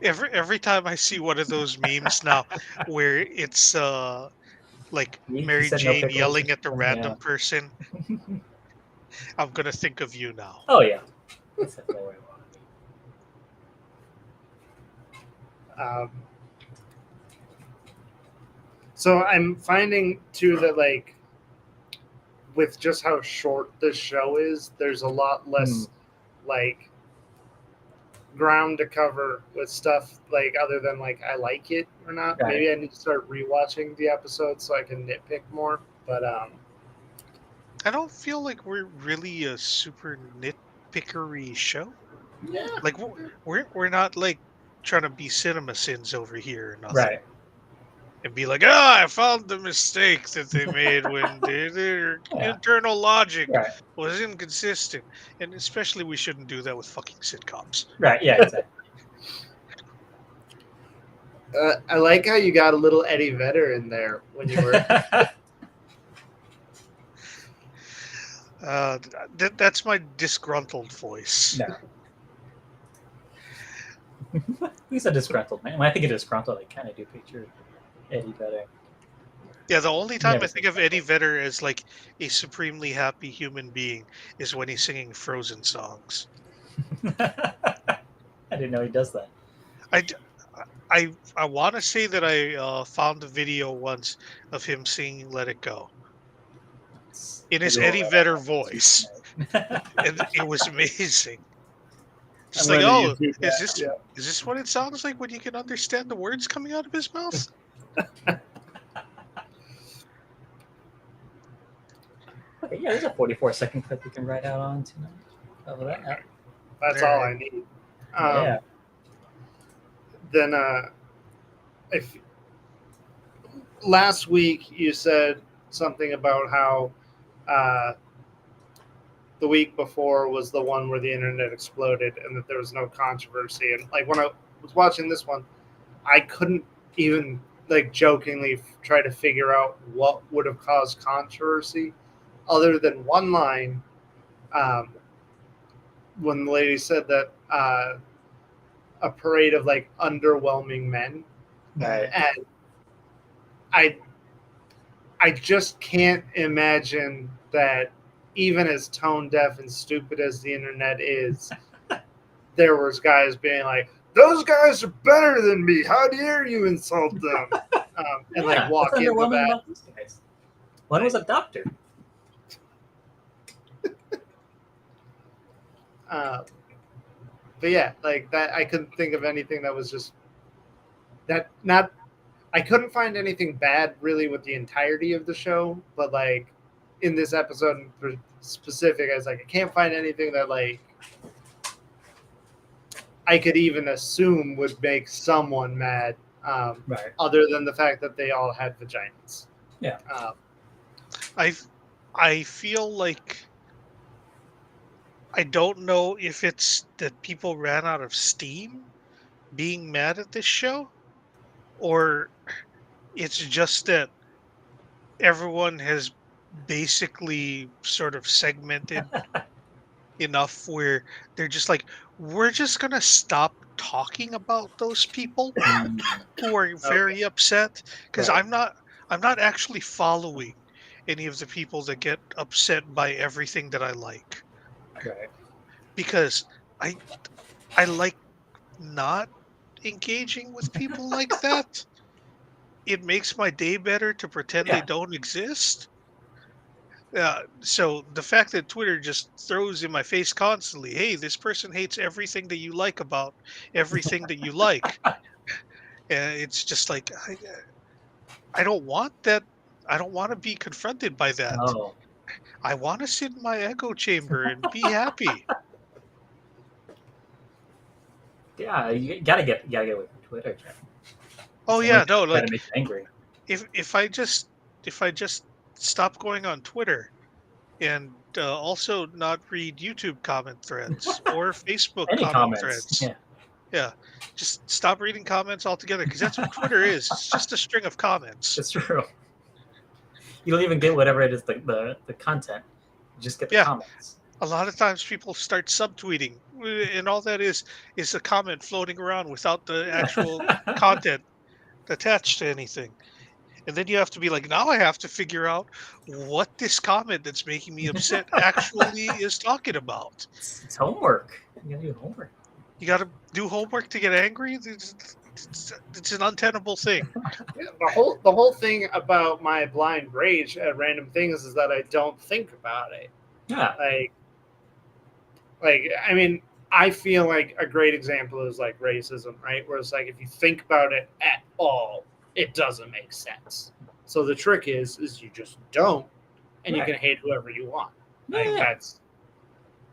Every time I see one of those memes now, where it's like He Mary said no Jane pickles. yelling at the Yeah. random person, I'm gonna think of you now. Oh yeah. That's definitely where I want to be. Um, so I'm finding too that like with just how short this show is, there's a lot less like ground to cover with stuff like other than like I like it or not. Right. Maybe I need to start rewatching the episodes so I can nitpick more. But I don't feel like we're really a super nitpickery show. yeah, Like we're not like trying to be cinema sins over here or nothing. Right. And be like, I found the mistake that they made when their Yeah. internal logic Right. was inconsistent. And especially, we shouldn't do that with fucking sitcoms. Right. Yeah. Exactly. I like how you got a little Eddie Vedder in there when you were. That's my disgruntled voice. No. He's a disgruntled man. When I think of disgruntled, I kind of do picture Eddie Vedder. Yeah, the only time Never I think of Eddie Vedder as like a supremely happy human being is when he's singing Frozen songs. I didn't know he does that. I want to say that I found a video once of him singing "Let It Go" in his Eddie Vedder voice, and it was amazing. Just I'm like, gonna oh, YouTube is that, this yeah. is this what it sounds like when you can understand the words coming out of his mouth? Okay, yeah, there's a 44-second clip we can write out on tonight. Of that. That's all I need. Yeah. Then if last week you said something about how the week before was the one where the internet exploded and that there was no controversy. And like when I was watching this one, I couldn't even like jokingly try to figure out what would have caused controversy other than one line when the lady said that a parade of like underwhelming men. Right. And I just can't imagine that even as tone deaf and stupid as the internet is, there was guys being like, "Those guys are better than me. How dare you insult them?" And like walk what's into underwhelming that. about these guys? One was a doctor. But yeah, like that, I couldn't think of anything that was just that. Not, I couldn't find anything bad really with the entirety of the show, but like in this episode in specific, I was like, I can't find anything that like I could even assume would make someone mad, Right. other than the fact that they all had vaginas. Yeah. I feel like I don't know if it's that people ran out of steam being mad at this show, or it's just that everyone has basically sort of segmented enough where they're just like, we're just gonna stop talking about those people who are very upset, because Right. I'm not actually following any of the people that get upset by everything that I like, Right. because I I like not engaging with people like that. It makes my day better to pretend they Yeah. don't exist. So the fact that Twitter just throws in my face constantly, hey, this person hates everything that you like about everything that you like. It's just like I don't want that. I don't want to be confronted by that. Oh. I want to sit in my echo chamber and be happy. Yeah, you gotta get away from Twitter, Jeff. Oh It's the only yeah, thing no, that's gonna like make you angry. if I just stop going on Twitter, and also not read YouTube comment threads or Facebook Any comment comments? threads. Yeah, Yeah, just stop reading comments altogether because that's what Twitter is. It's just a string of comments. it's true. You don't even get whatever it is the content. You just get the Yeah, comments. a lot of times people start subtweeting, and all that is a comment floating around without the actual content attached to anything. And then you have to be like, now I have to figure out what this comment that's making me upset actually is talking about. It's homework. You gotta do homework. You got to do homework to get angry. It's an untenable thing. Yeah, the whole thing about my blind rage at random things is that I don't think about it. Yeah, Like I mean, I feel like a great example is like racism, right? Where it's like if you think about it at all, it doesn't make sense. So the trick is you just don't, and you right. can hate whoever you want. Like Yeah, that's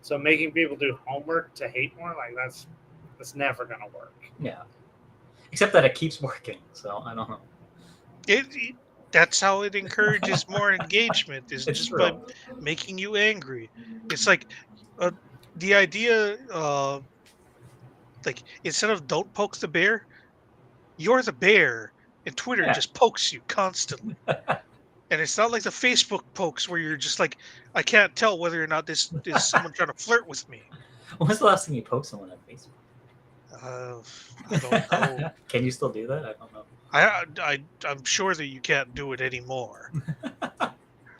so making people do homework to hate more, like that's never gonna work. yeah. Except that it keeps working. So I don't know. It that's how it encourages more engagement is It's just by true. making you angry. It's like uh, the idea, like instead of don't poke the bear, you're the bear, and Twitter Yeah. just pokes you constantly. And it's not like the Facebook pokes where you're just like, I can't tell whether or not this is someone trying to flirt with me. When was the last time you poked someone on Facebook? Uh, I don't know. Can you still do that? I don't know. I'm sure that you can't do it anymore. But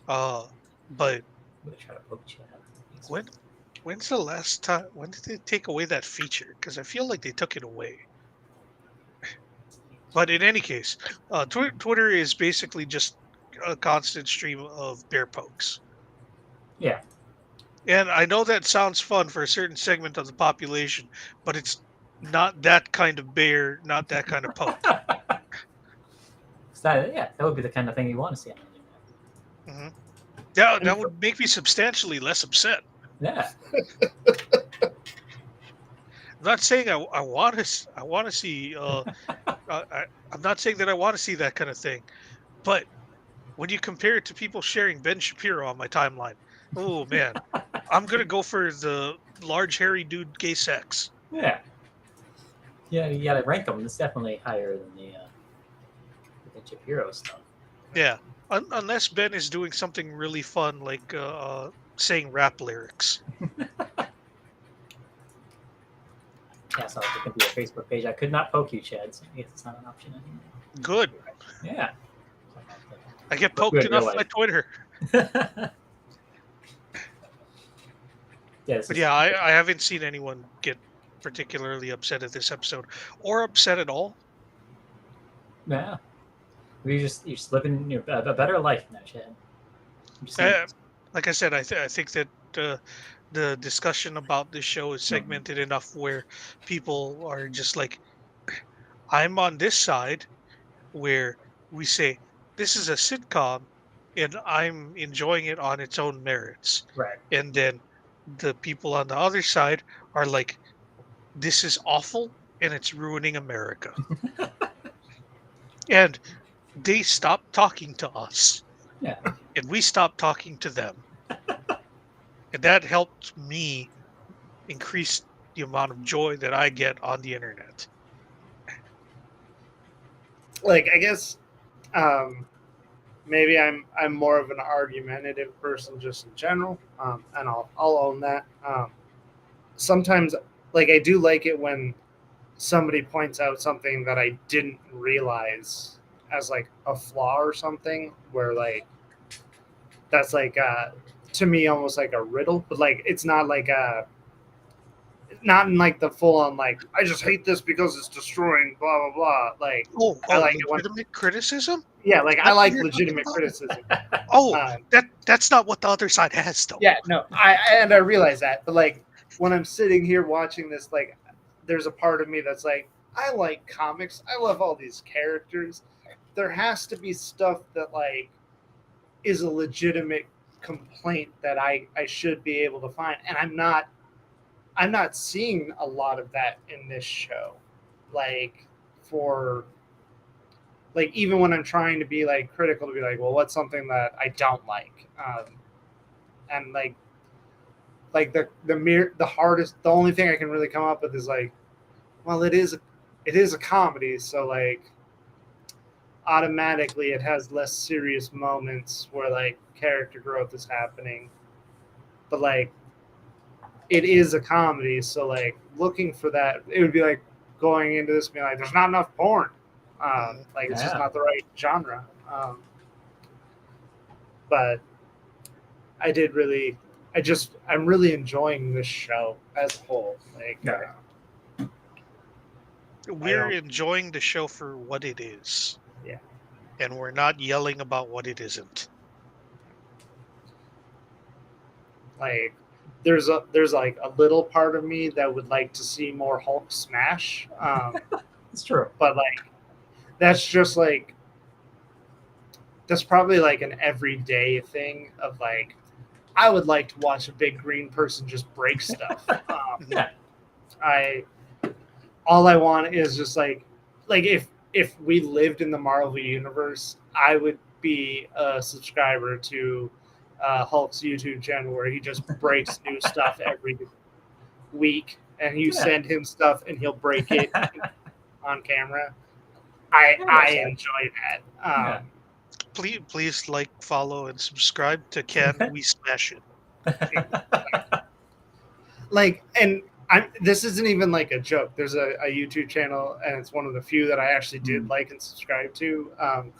I'm gonna try to poke chat. when when's the last time? When did they take away that feature? Because I feel like they took it away. But in any case, Twitter is basically just a constant stream of bear pokes. Yeah. And I know that sounds fun for a certain segment of the population, but it's not that kind of bear, not that kind of poke. That would be the kind of thing you want to see on the Hmm. That And would make me substantially less upset. internet. I'm not saying I want to see. I'm not saying that I want to see that kind of thing, but when you compare it to people sharing Ben Shapiro on my timeline, oh man, I'm gonna go for the large hairy dude gay sex. Yeah. Yeah, you gotta rank them. It's definitely higher than the Shapiro stuff. Yeah, unless Ben is doing something really fun like saying rap lyrics. Yeah, so it could be a Facebook page. I could not poke you, Chad, so I guess it's not an option anymore. Good. Yeah. I get But poked good, real enough by life. Twitter. Yeah, But yeah, I haven't seen anyone get particularly upset at this episode or upset at all. yeah. You're just living a better life now, Chad. I'm just saying. Uh, like I said, I think that the discussion about this show is segmented enough where people are just like, I'm on this side where we say this is a sitcom and I'm enjoying it on its own merits. Right. And then the people on the other side are like, this is awful and it's ruining America. And they stop talking to us Yeah. and we stop talking to them. And that helped me increase the amount of joy that I get on the internet. like I guess maybe I'm more of an argumentative person just in general, and I'll own that. Sometimes, like I do like it when somebody points out something that I didn't realize as like a flaw or something, where like that's like to me almost like a riddle, but like it's not like not in like the full on like I just hate this because it's destroying blah blah blah. Like Oh, I like it when legitimate criticism? yeah, like I That's what like you're talking legitimate about? criticism. Oh, Um, that's not what the other side has, though. Yeah, no, I realize that, but like when I'm sitting here watching this, like there's a part of me that's like, I like comics. I love all these characters. There has to be stuff that like is a legitimate complaint that I should be able to find, and I'm not seeing a lot of that in this show. Like for like even when I'm trying to be like critical to be like, well, what's something that I don't like? and the only thing I can really come up with is like, well, it is a comedy, so like automatically it has less serious moments where like character growth is happening, but like it is a comedy, so like looking for that, it would be like going into this being like, there's not enough porn, like it's just Yeah. not the right genre. But I did really, I'm really enjoying this show as a whole. Like, Right. We're enjoying the show for what it is. Yeah. And we're not yelling about what it isn't. like there's like a little part of me that would like to see more Hulk smash, It's true. but like that's just like that's probably like an everyday thing of like I would like to watch a big green person just break stuff. Yeah. I all I want is just like if we lived in the Marvel universe, I would be a subscriber to Hulk's YouTube channel where he just breaks new stuff every week, and you Yeah. send him stuff and he'll break it on camera. Yeah, I enjoy that. Yeah. Please like, follow, and subscribe to Can We Smash It? Like, and this isn't even like a joke. There's a YouTube channel, and it's one of the few that I actually did like and subscribe to,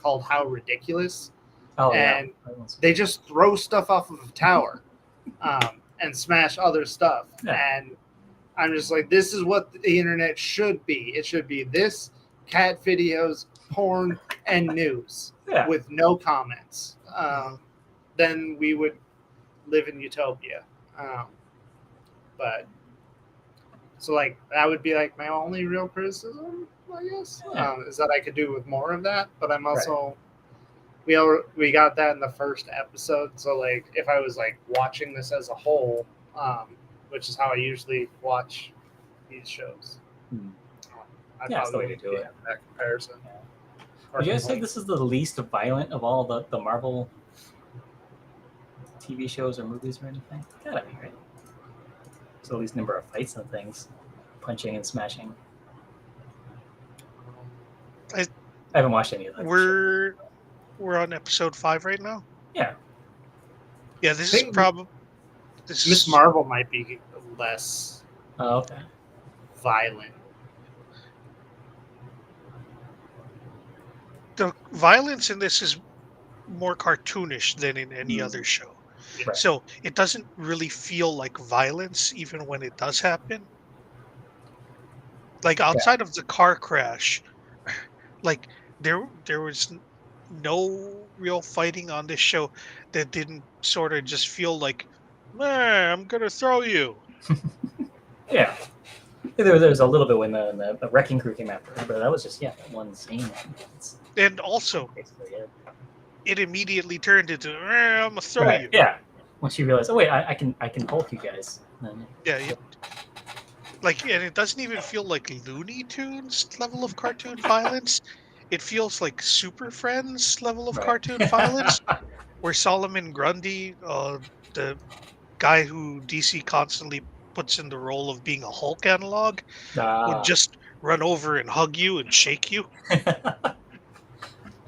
called How Ridiculous. Oh, And yeah. they just throw stuff off of a tower and smash other stuff. Yeah. And I'm just like, this is what the internet should be. It should be this, cat videos, porn, and news Yeah. with no comments. Then we would live in utopia. But so like that would be like my only real criticism, I guess, is that I could do with more of that. But I'm also we got that in the first episode, so like if I was like watching this as a whole, which is how I usually watch these shows, Yeah, that's the way to do it. That comparison. Would you guys say this is the least violent of all the Marvel TV shows or movies or anything? Gotta be, right? So the least number of fights and things, punching and smashing. I haven't watched any of that. We're on episode 5 right now. Yeah. Yeah, this is probably Miss Marvel might be less okay. violent. The violence in this is more cartoonish than in any other show. Right. So it doesn't really feel like violence even when it does happen. Like outside of the car crash, like there was no real fighting on this show that didn't sort of just feel like, man, I'm gonna throw you. Yeah. There was a little bit when the wrecking crew came after her, but that was just that one scene. And also, it immediately turned into, I'm gonna throw you. Yeah. Once you realize, oh wait, I can Hulk you guys. Yeah. Like, and it doesn't even feel like Looney Tunes level of cartoon violence. It feels like Super Friends level of cartoon violence, where Solomon Grundy, the guy who DC constantly puts in the role of being a Hulk analog, would just run over and hug you and shake you. I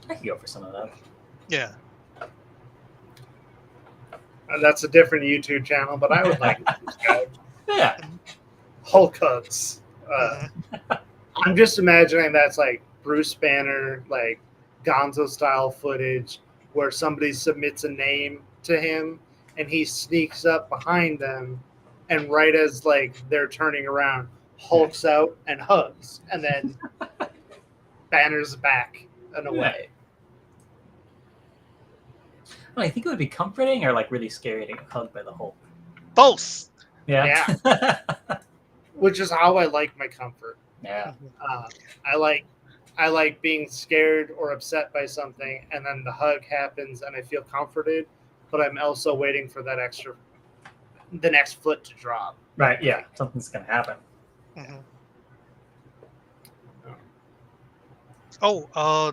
could go for some of that. Yeah. That's a different YouTube channel, but I would like to subscribe. Yeah. Hulk hugs. I'm just imagining that's like Bruce Banner, like Gonzo style footage where somebody submits a name to him and he sneaks up behind them, and right as like they're turning around, hulks out and hugs, and then Banner's back and away. Well, I think it would be comforting or like really scary to get hugged by the Hulk. Both. Yeah. Which is how I like my comfort. Yeah. I like being scared or upset by something, and then the hug happens, and I feel comforted. But I'm also waiting for that the next foot to drop. Right. Yeah. Something's gonna happen. Oh,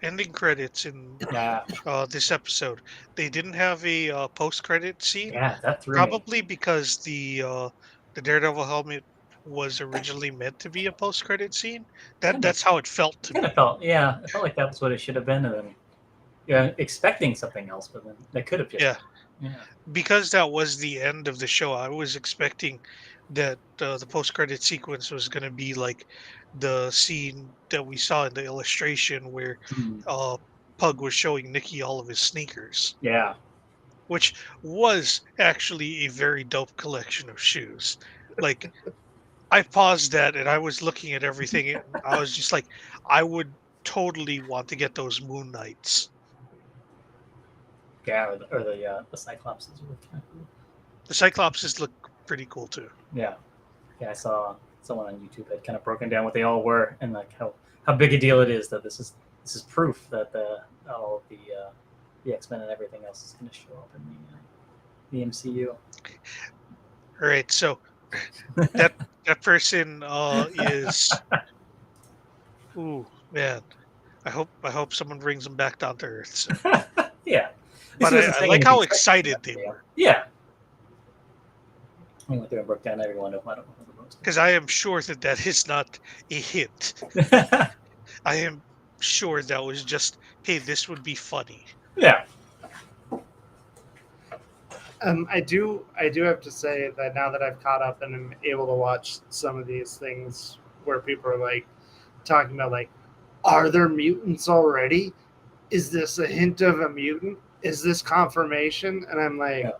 ending credits in Yeah, this episode. They didn't have a post-credit scene, yeah, that threw me. probably because the Daredevil helmet was originally meant to be a post-credit scene. Kind of, That's how it felt to kind of me. felt. Yeah, I felt like that was what it should have been, and then yeah, expecting something else, but then that could have just Yeah, been. Yeah. because that was the end of the show. I was expecting that the post-credit sequence was going to be like the scene that we saw in the illustration where Hmm. uh, Pug was showing Nikki all of his sneakers, Yeah. which was actually a very dope collection of shoes. Like I paused that and I was looking at everything and I was just like, I would totally want to get those Moon Knights. Yeah, or the Cyclopses were kind of cool. The Cyclopses look pretty cool too. Yeah, yeah. I saw someone on YouTube had kind of broken down what they all were and like how big a deal it is that this is proof that all of the X Men and everything else is going to show up in the MCU. All right, so that that person is, ooh, man. I hope someone brings them back down to earth soon. Yeah, at least But he wasn't I saying like anything how sexist in excited that they video. were, Yeah, I went through and broke down every one of them. I don't know the most. because I am sure that that is not a hint. I am sure that was just, hey, this would be funny. Yeah. I do have to say that now that I've caught up and am able to watch some of these things where people are like talking about like, are there mutants already? Is this a hint of a mutant? Is this confirmation? And I'm like, Yeah.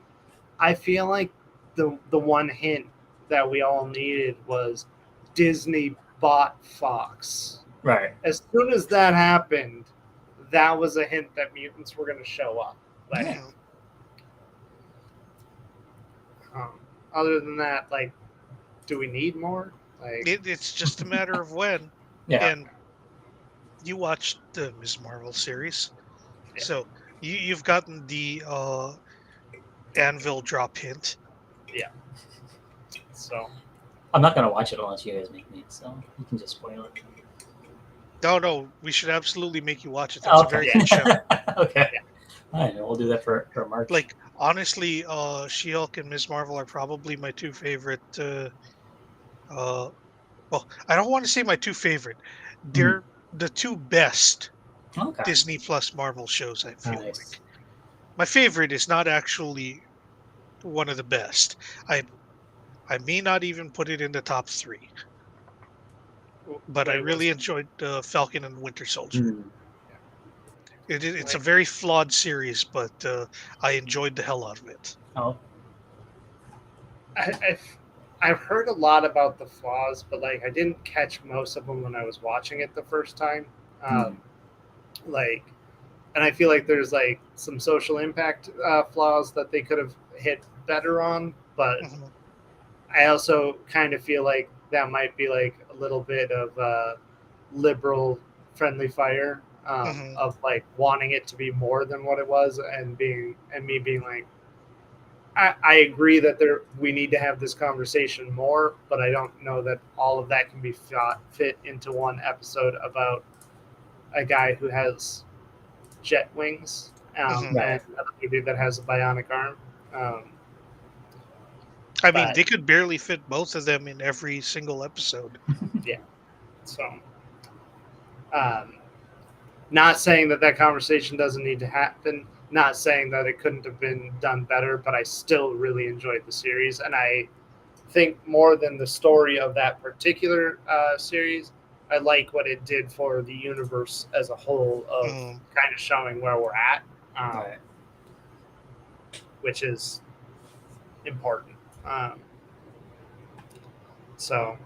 I feel like the one hint that we all needed was Disney bought Fox. Right. As soon as that happened, that was a hint that mutants were going to show up. Like, Yeah. um, other than that, like, do we need more? Like, It's just a matter of when. Yeah. And you watched the Ms. Marvel series, Yeah. so you've gotten the Anvil drop hint. yeah. So I'm not gonna watch it unless you guys make me, so you can just spoil it. No, we should absolutely make you watch it. That's a very Okay. good show. Okay. Yeah. All right, we'll do that for March. Like honestly, She-Hulk and Ms. Marvel are probably my two favorite. Well, I don't want to say my two favorite. Hmm. They're the two best Okay. Disney Plus Marvel shows. I feel Nice. like my favorite is not actually one of the best. I may not even put it in the top three, but I wait, really enjoyed Falcon and Winter Soldier. Hmm. It's a very flawed series, but I enjoyed the hell out of it. Oh, I've heard a lot about the flaws, but like I didn't catch most of them when I was watching it the first time. Like, and I feel like there's like some social impact flaws that they could have hit better on, but Mhm. I also kind of feel like that might be like a little bit of liberal friendly fire Mhm. of like wanting it to be more than what it was, and me being like, I agree that we need to have this conversation more, but I don't know that all of that can be fit into one episode about a guy who has jet wings Mhm. right. and another dude that has a bionic arm. I mean, But they could barely fit both of them in every single episode. yeah, so um, not saying that that conversation doesn't need to happen. Not saying that it couldn't have been done better, but I still really enjoyed the series, and I think more than the story of that particular series, I like what it did for the universe as a whole of Mm. kind of showing where we're at, Right. which is important. So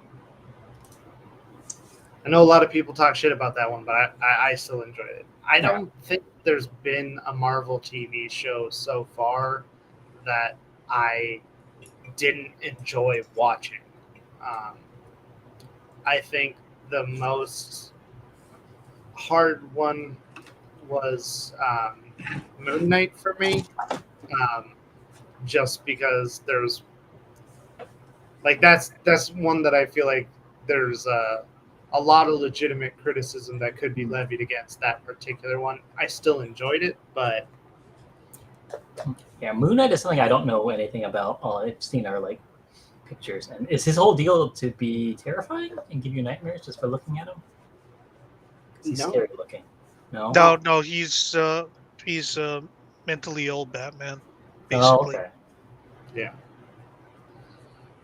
I know a lot of people talk shit about that one, but I still enjoyed it. I Yeah. don't think there's been a Marvel TV show so far that I didn't enjoy watching. Um, I think the most hard one was Moon Knight for me, just because there's like that's one that I feel like there's a lot of legitimate criticism that could be levied against that particular one. I still enjoyed it, but Yeah, Moon Knight is something I don't know anything about. All I've seen are like pictures. And is his whole deal to be terrifying and give you nightmares just for looking at him? 'Cause he's No. scary looking. No. No, he's mentally ill Batman, Oh, basically. okay. yeah.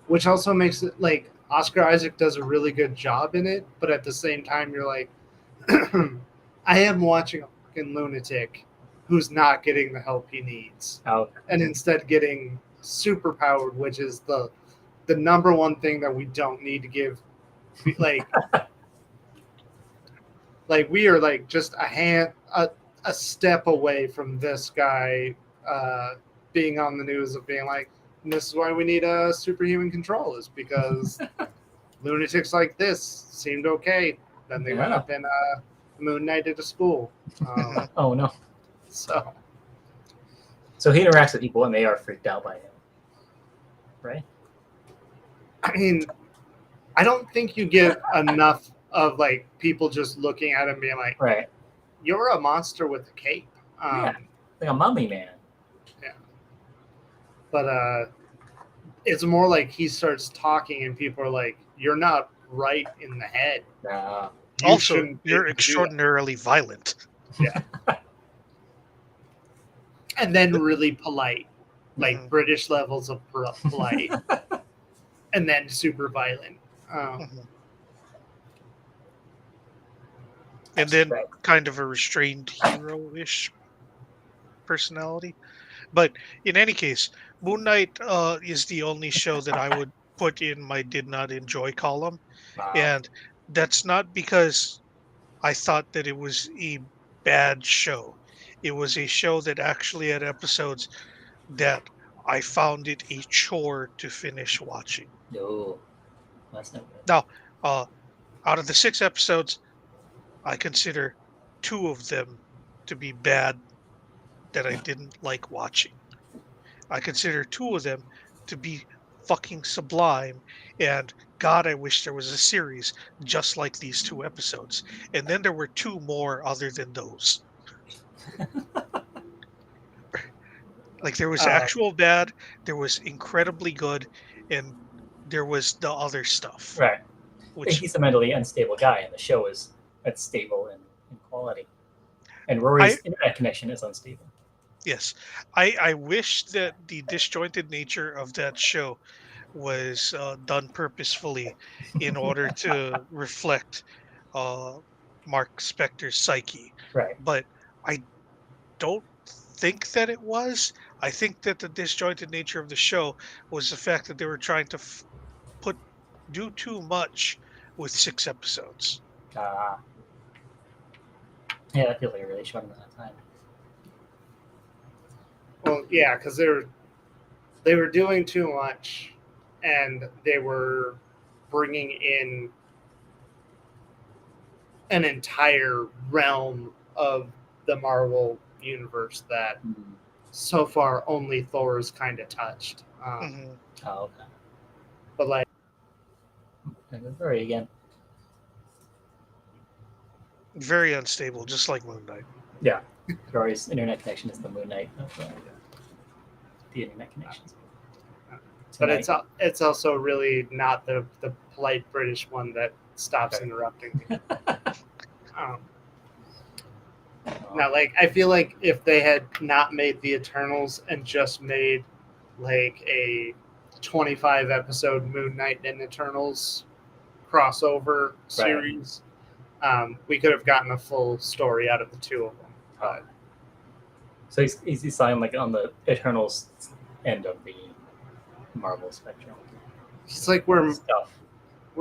Which also makes it like Oscar Isaac does a really good job in it, but at the same time, you're like, I am watching a fucking lunatic who's not getting the help he needs, Oh, okay. and instead getting superpowered, which is the number one thing that we don't need to give. Like, like we are like just a step away from this guy being on the news of being like, this is why we need a superhuman control, is because lunatics like this seemed okay. Then they went Yeah. up and Moon Knight at a school. Oh no. So So he interacts with people and they are freaked out by him, right? I mean, I don't think you get enough of like people just looking at him being like, Right. "You're a monster with a cape." Yeah. Like a mummy man. But it's more like he starts talking and people are like, "You're not right in the head. Nah. You Also, shouldn't be you're able to do that." extraordinarily violent. And then really polite, like Mhm. British levels of polite, and then super violent. Mhm. And then kind of a restrained hero-ish personality. But in any case, Moon Knight is the only show that I would put in my did not enjoy column. Wow. And that's not because I thought that it was a bad show. It was a show that actually had episodes that I found it a chore to finish watching. No. That's no good. Now, out of the 6 episodes, I consider 2 of them to be bad that I didn't like watching. I consider 2 of them to be fucking sublime. And God, I wish there was a series just like these 2 episodes. And then there were 2 more other than those. Like there was actual bad, there was incredibly good, and there was the other stuff. Right. Which He's a mentally unstable guy, and the show is stable in quality. And Rory's internet connection is unstable. yes, I wish that the disjointed nature of that show was done purposefully in order to reflect uh, Mark Spector's psyche. Right. But I don't think that it was. I think that the disjointed nature of the show was the fact that they were trying to put do too much with 6 episodes. Yeah, that feels like a really short amount of time. Well, yeah, because they were doing too much, and they were bringing in an entire realm of the Marvel universe that so far only Thor has kind of touched. Mhm. Oh, okay. But like, Rory again. Very unstable, just like Moon Knight. Yeah. Rory's internet connection is the Moon Knight of the internet connections. but it's also really not the polite British one that stops interrupting me. Now, like, I feel like if they had not made the Eternals and just made like a 25 episode Moon Knight and Eternals crossover series, we could have gotten a full story out of the 2 of them. But so he's signed like on the Eternals end of the Marvel spectrum. it's like where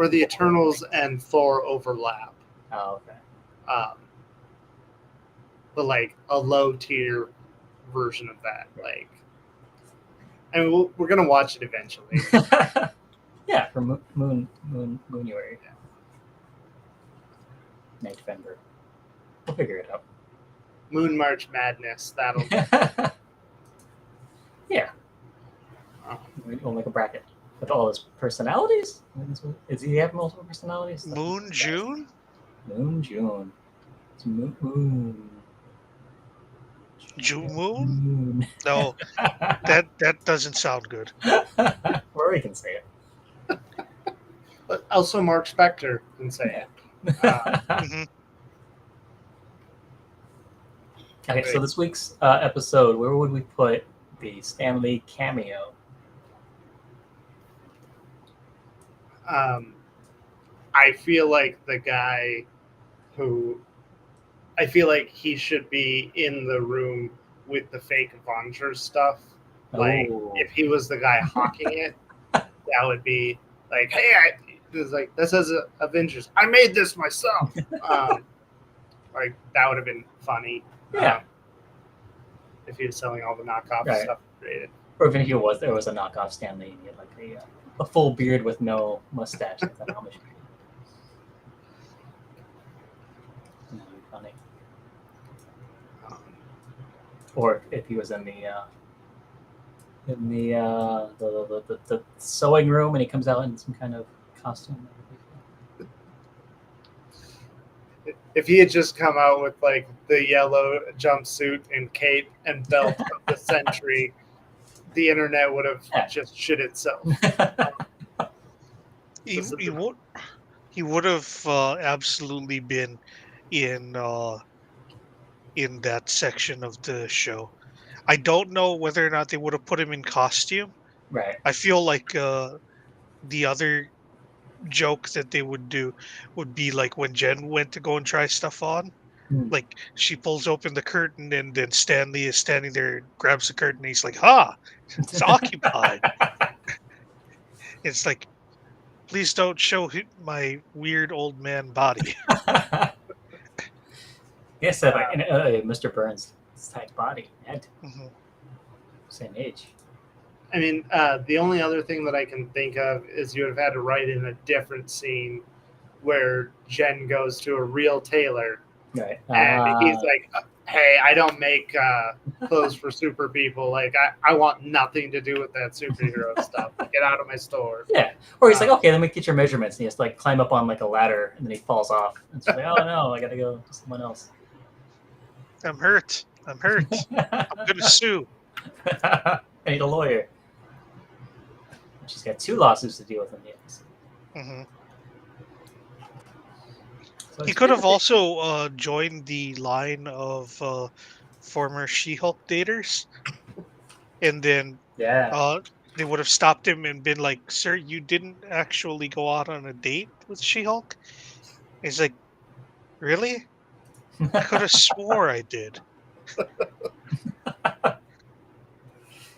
the Eternals and Thor overlap. Oh, okay. But like a low tier version of that. Like, I mean, we're gonna watch it eventually. Yeah, for Moonuary. November. We'll figure it out. Moon March Madness. Yeah. We'll make a bracket. with all his personalities. Does he have multiple personalities? Moon June? Moon June. It's Moon. Moon? Moon. No, that doesn't sound good. Or we can say it. But also, Mark Spector can say it. Mhm. Okay, so this week's episode, where would we put the Stan Lee cameo? I feel like the guy who I feel like he should be in the room with the fake Avengers stuff. Like, Oh. if he was the guy hawking it, that would be like, hey, this says Avengers. I made this myself. Like, that would have been funny. Yeah. If he was selling all the knockoff Right. stuff created. Or even if there was a knockoff Stan Lee and he had like a full beard with no mustache. Like that Amish beard. That would be funny. Or if he was in the sewing room and he comes out in some kind of costume. If he had just come out with like the yellow jumpsuit and cape and belt of the century, the internet would have just shit itself. He would have absolutely been in that section of the show. I don't know whether or not they would have put him in costume. Right. I feel like the other joke that they would do would be like when Jen went to go and try stuff on. Like she pulls open the curtain and then Stanley is standing there, grabs the curtain, and he's like, it's occupied. It's like, please don't show my weird old man body. Yes, Mr. Burns' type body, head, same age. I mean, the only other thing that I can think of is you would have had to write in a different scene where Jen goes to a real tailor, right? And he's like, "Hey, I don't make clothes for super people. Like, I want nothing to do with that superhero stuff. Get out of my store." Yeah. Or he's like, "Okay, let me get your measurements." And he has to like climb up on like a ladder, and then he falls off. And it's like, "Oh no, I gotta go to someone else." I'm hurt. I'm gonna sue. I need a lawyer. She's got 2 lawsuits to deal with in the episode. So he could have also joined the line of former She-Hulk daters, and then they would have stopped him and been like, "Sir, you didn't actually go out on a date with She-Hulk." He's like, "Really? I could have swore I did."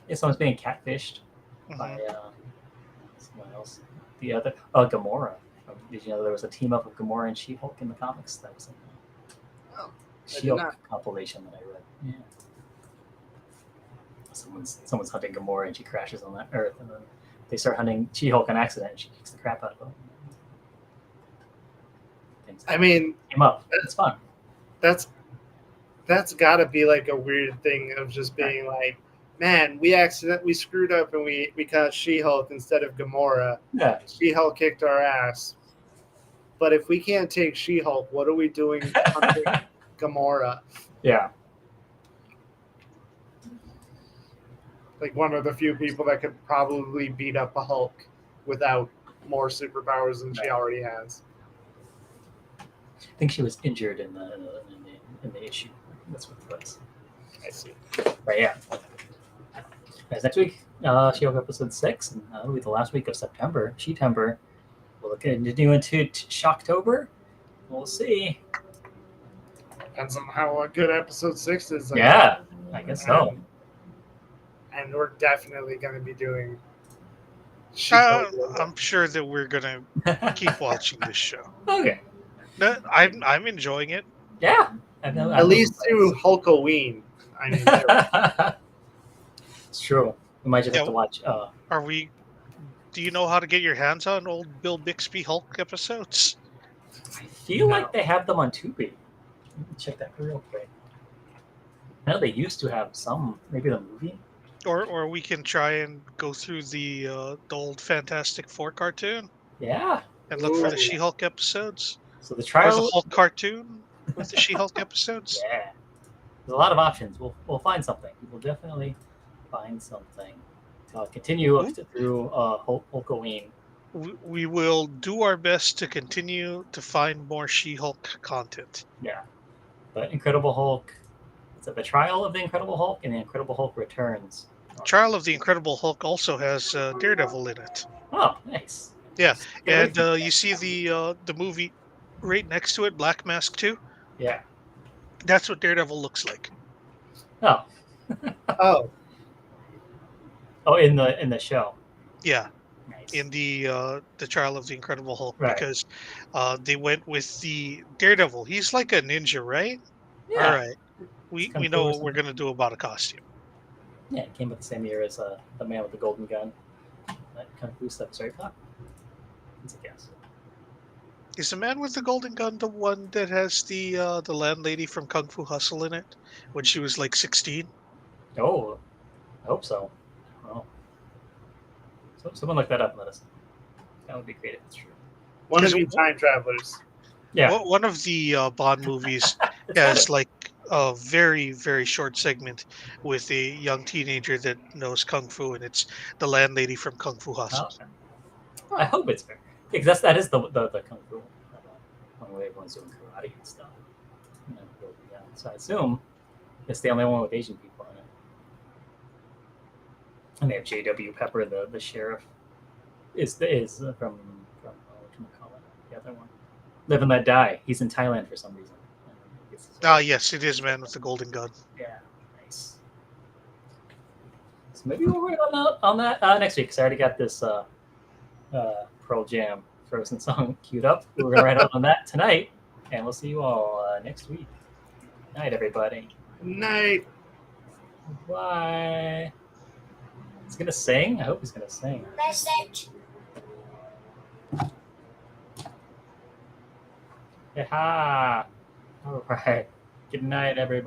Yeah, someone's being catfished by someone else. The other, Gamora. Did you know there was a team up of Gamora and She-Hulk in the comics? That was a She-Hulk compilation that I read. Yeah. Someone's hunting Gamora and she crashes on that Earth, and then they start hunting She-Hulk on accident and she kicks the crap out of them. I mean, came up. It's fun. That's got to be like a weird thing of just being like, man, we screwed up and we caught She-Hulk instead of Gamora. Yeah. She-Hulk kicked our ass. But if we can't take She-Hulk, what are we doing hunting Gamora? Yeah. Like one of the few people that could probably beat up a Hulk without more superpowers than she already has. I think she was injured in the issue. That's what it was. I see. Right, yeah. Guys, next week, She-Hulk episode 6, and that'll be the last week of September. She-tember. We'll continue into Shocktober. We'll see. Depends on how good episode 6 is. Yeah, I guess so. And we're definitely going to be doing. I'm sure that we're gonna keep watching this show. Okay. No, I'm enjoying it. Yeah. At least through Hulkoween. I mean, it's true. We might just have to watch. Do you know how to get your hands on old Bill Bixby Hulk episodes? I feel like they have them on Tubi. Check that real quick. I know they used to have some, maybe the movie. Or we can try and go through the old Fantastic Four cartoon Yeah. and look for the Ooh. She-Hulk episodes, So the or the trial. Hulk cartoon with the She-Hulk episodes. Yeah. There's a lot of options. We'll find something. We'll definitely find something to continue Ooh, through Hulkoween. we will do our best to continue to find more She-Hulk content. Yeah. But Incredible Hulk. It's the trial of the Incredible Hulk and the Incredible Hulk returns. Trial of the Incredible Hulk also has Daredevil in it. Oh, nice. Yeah, Get away and from you see the movie right next to it, Black Mask 2. Yeah. That's what Daredevil looks like. Oh. Oh, Oh, in the show. Yeah, Nice. in the Trial of the Incredible Hulk, Right. because they went with the Daredevil. He's like a ninja, right? All Yeah. right, It's we Kung Fu know or what we're something. gonna do about a costume. Yeah, it came out the same year as the Man with the Golden Gun. That Kung Fu stuff is right. Huh. It's a guess. Is the Man with the Golden Gun the one that has the landlady from Kung Fu Hustle in it when she was like 16? Oh, I hope so. Well, so, someone look that up and let us know. That would be great if it's true. one of you time travelers. Yeah. One of the Bond movies It's has better. like a very, very short segment with a young teenager that knows kung fu, and it's the landlady from Kung Fu Oh, Hustle. okay. I hope it's fair. Because that is the Kung Fu one where everyone's doing karate and stuff. You know, yeah. So I assume it's the only one with Asian people in it. And they have J.W. Pepper, the sheriff, is what can we call it? The other one. Live and Let Die. He's in Thailand for some reason. Ah, yes, it is Man with the Golden Gun. Yeah, nice. So maybe we'll work on that next week because I already got this Pearl Jam Frozen song queued up. We're gonna write out on that tonight, and we'll see you all next week. Night, everybody. Night. Bye. He's gonna sing. I hope he's gonna sing. Message. Yeah. All right. Good night, everybody.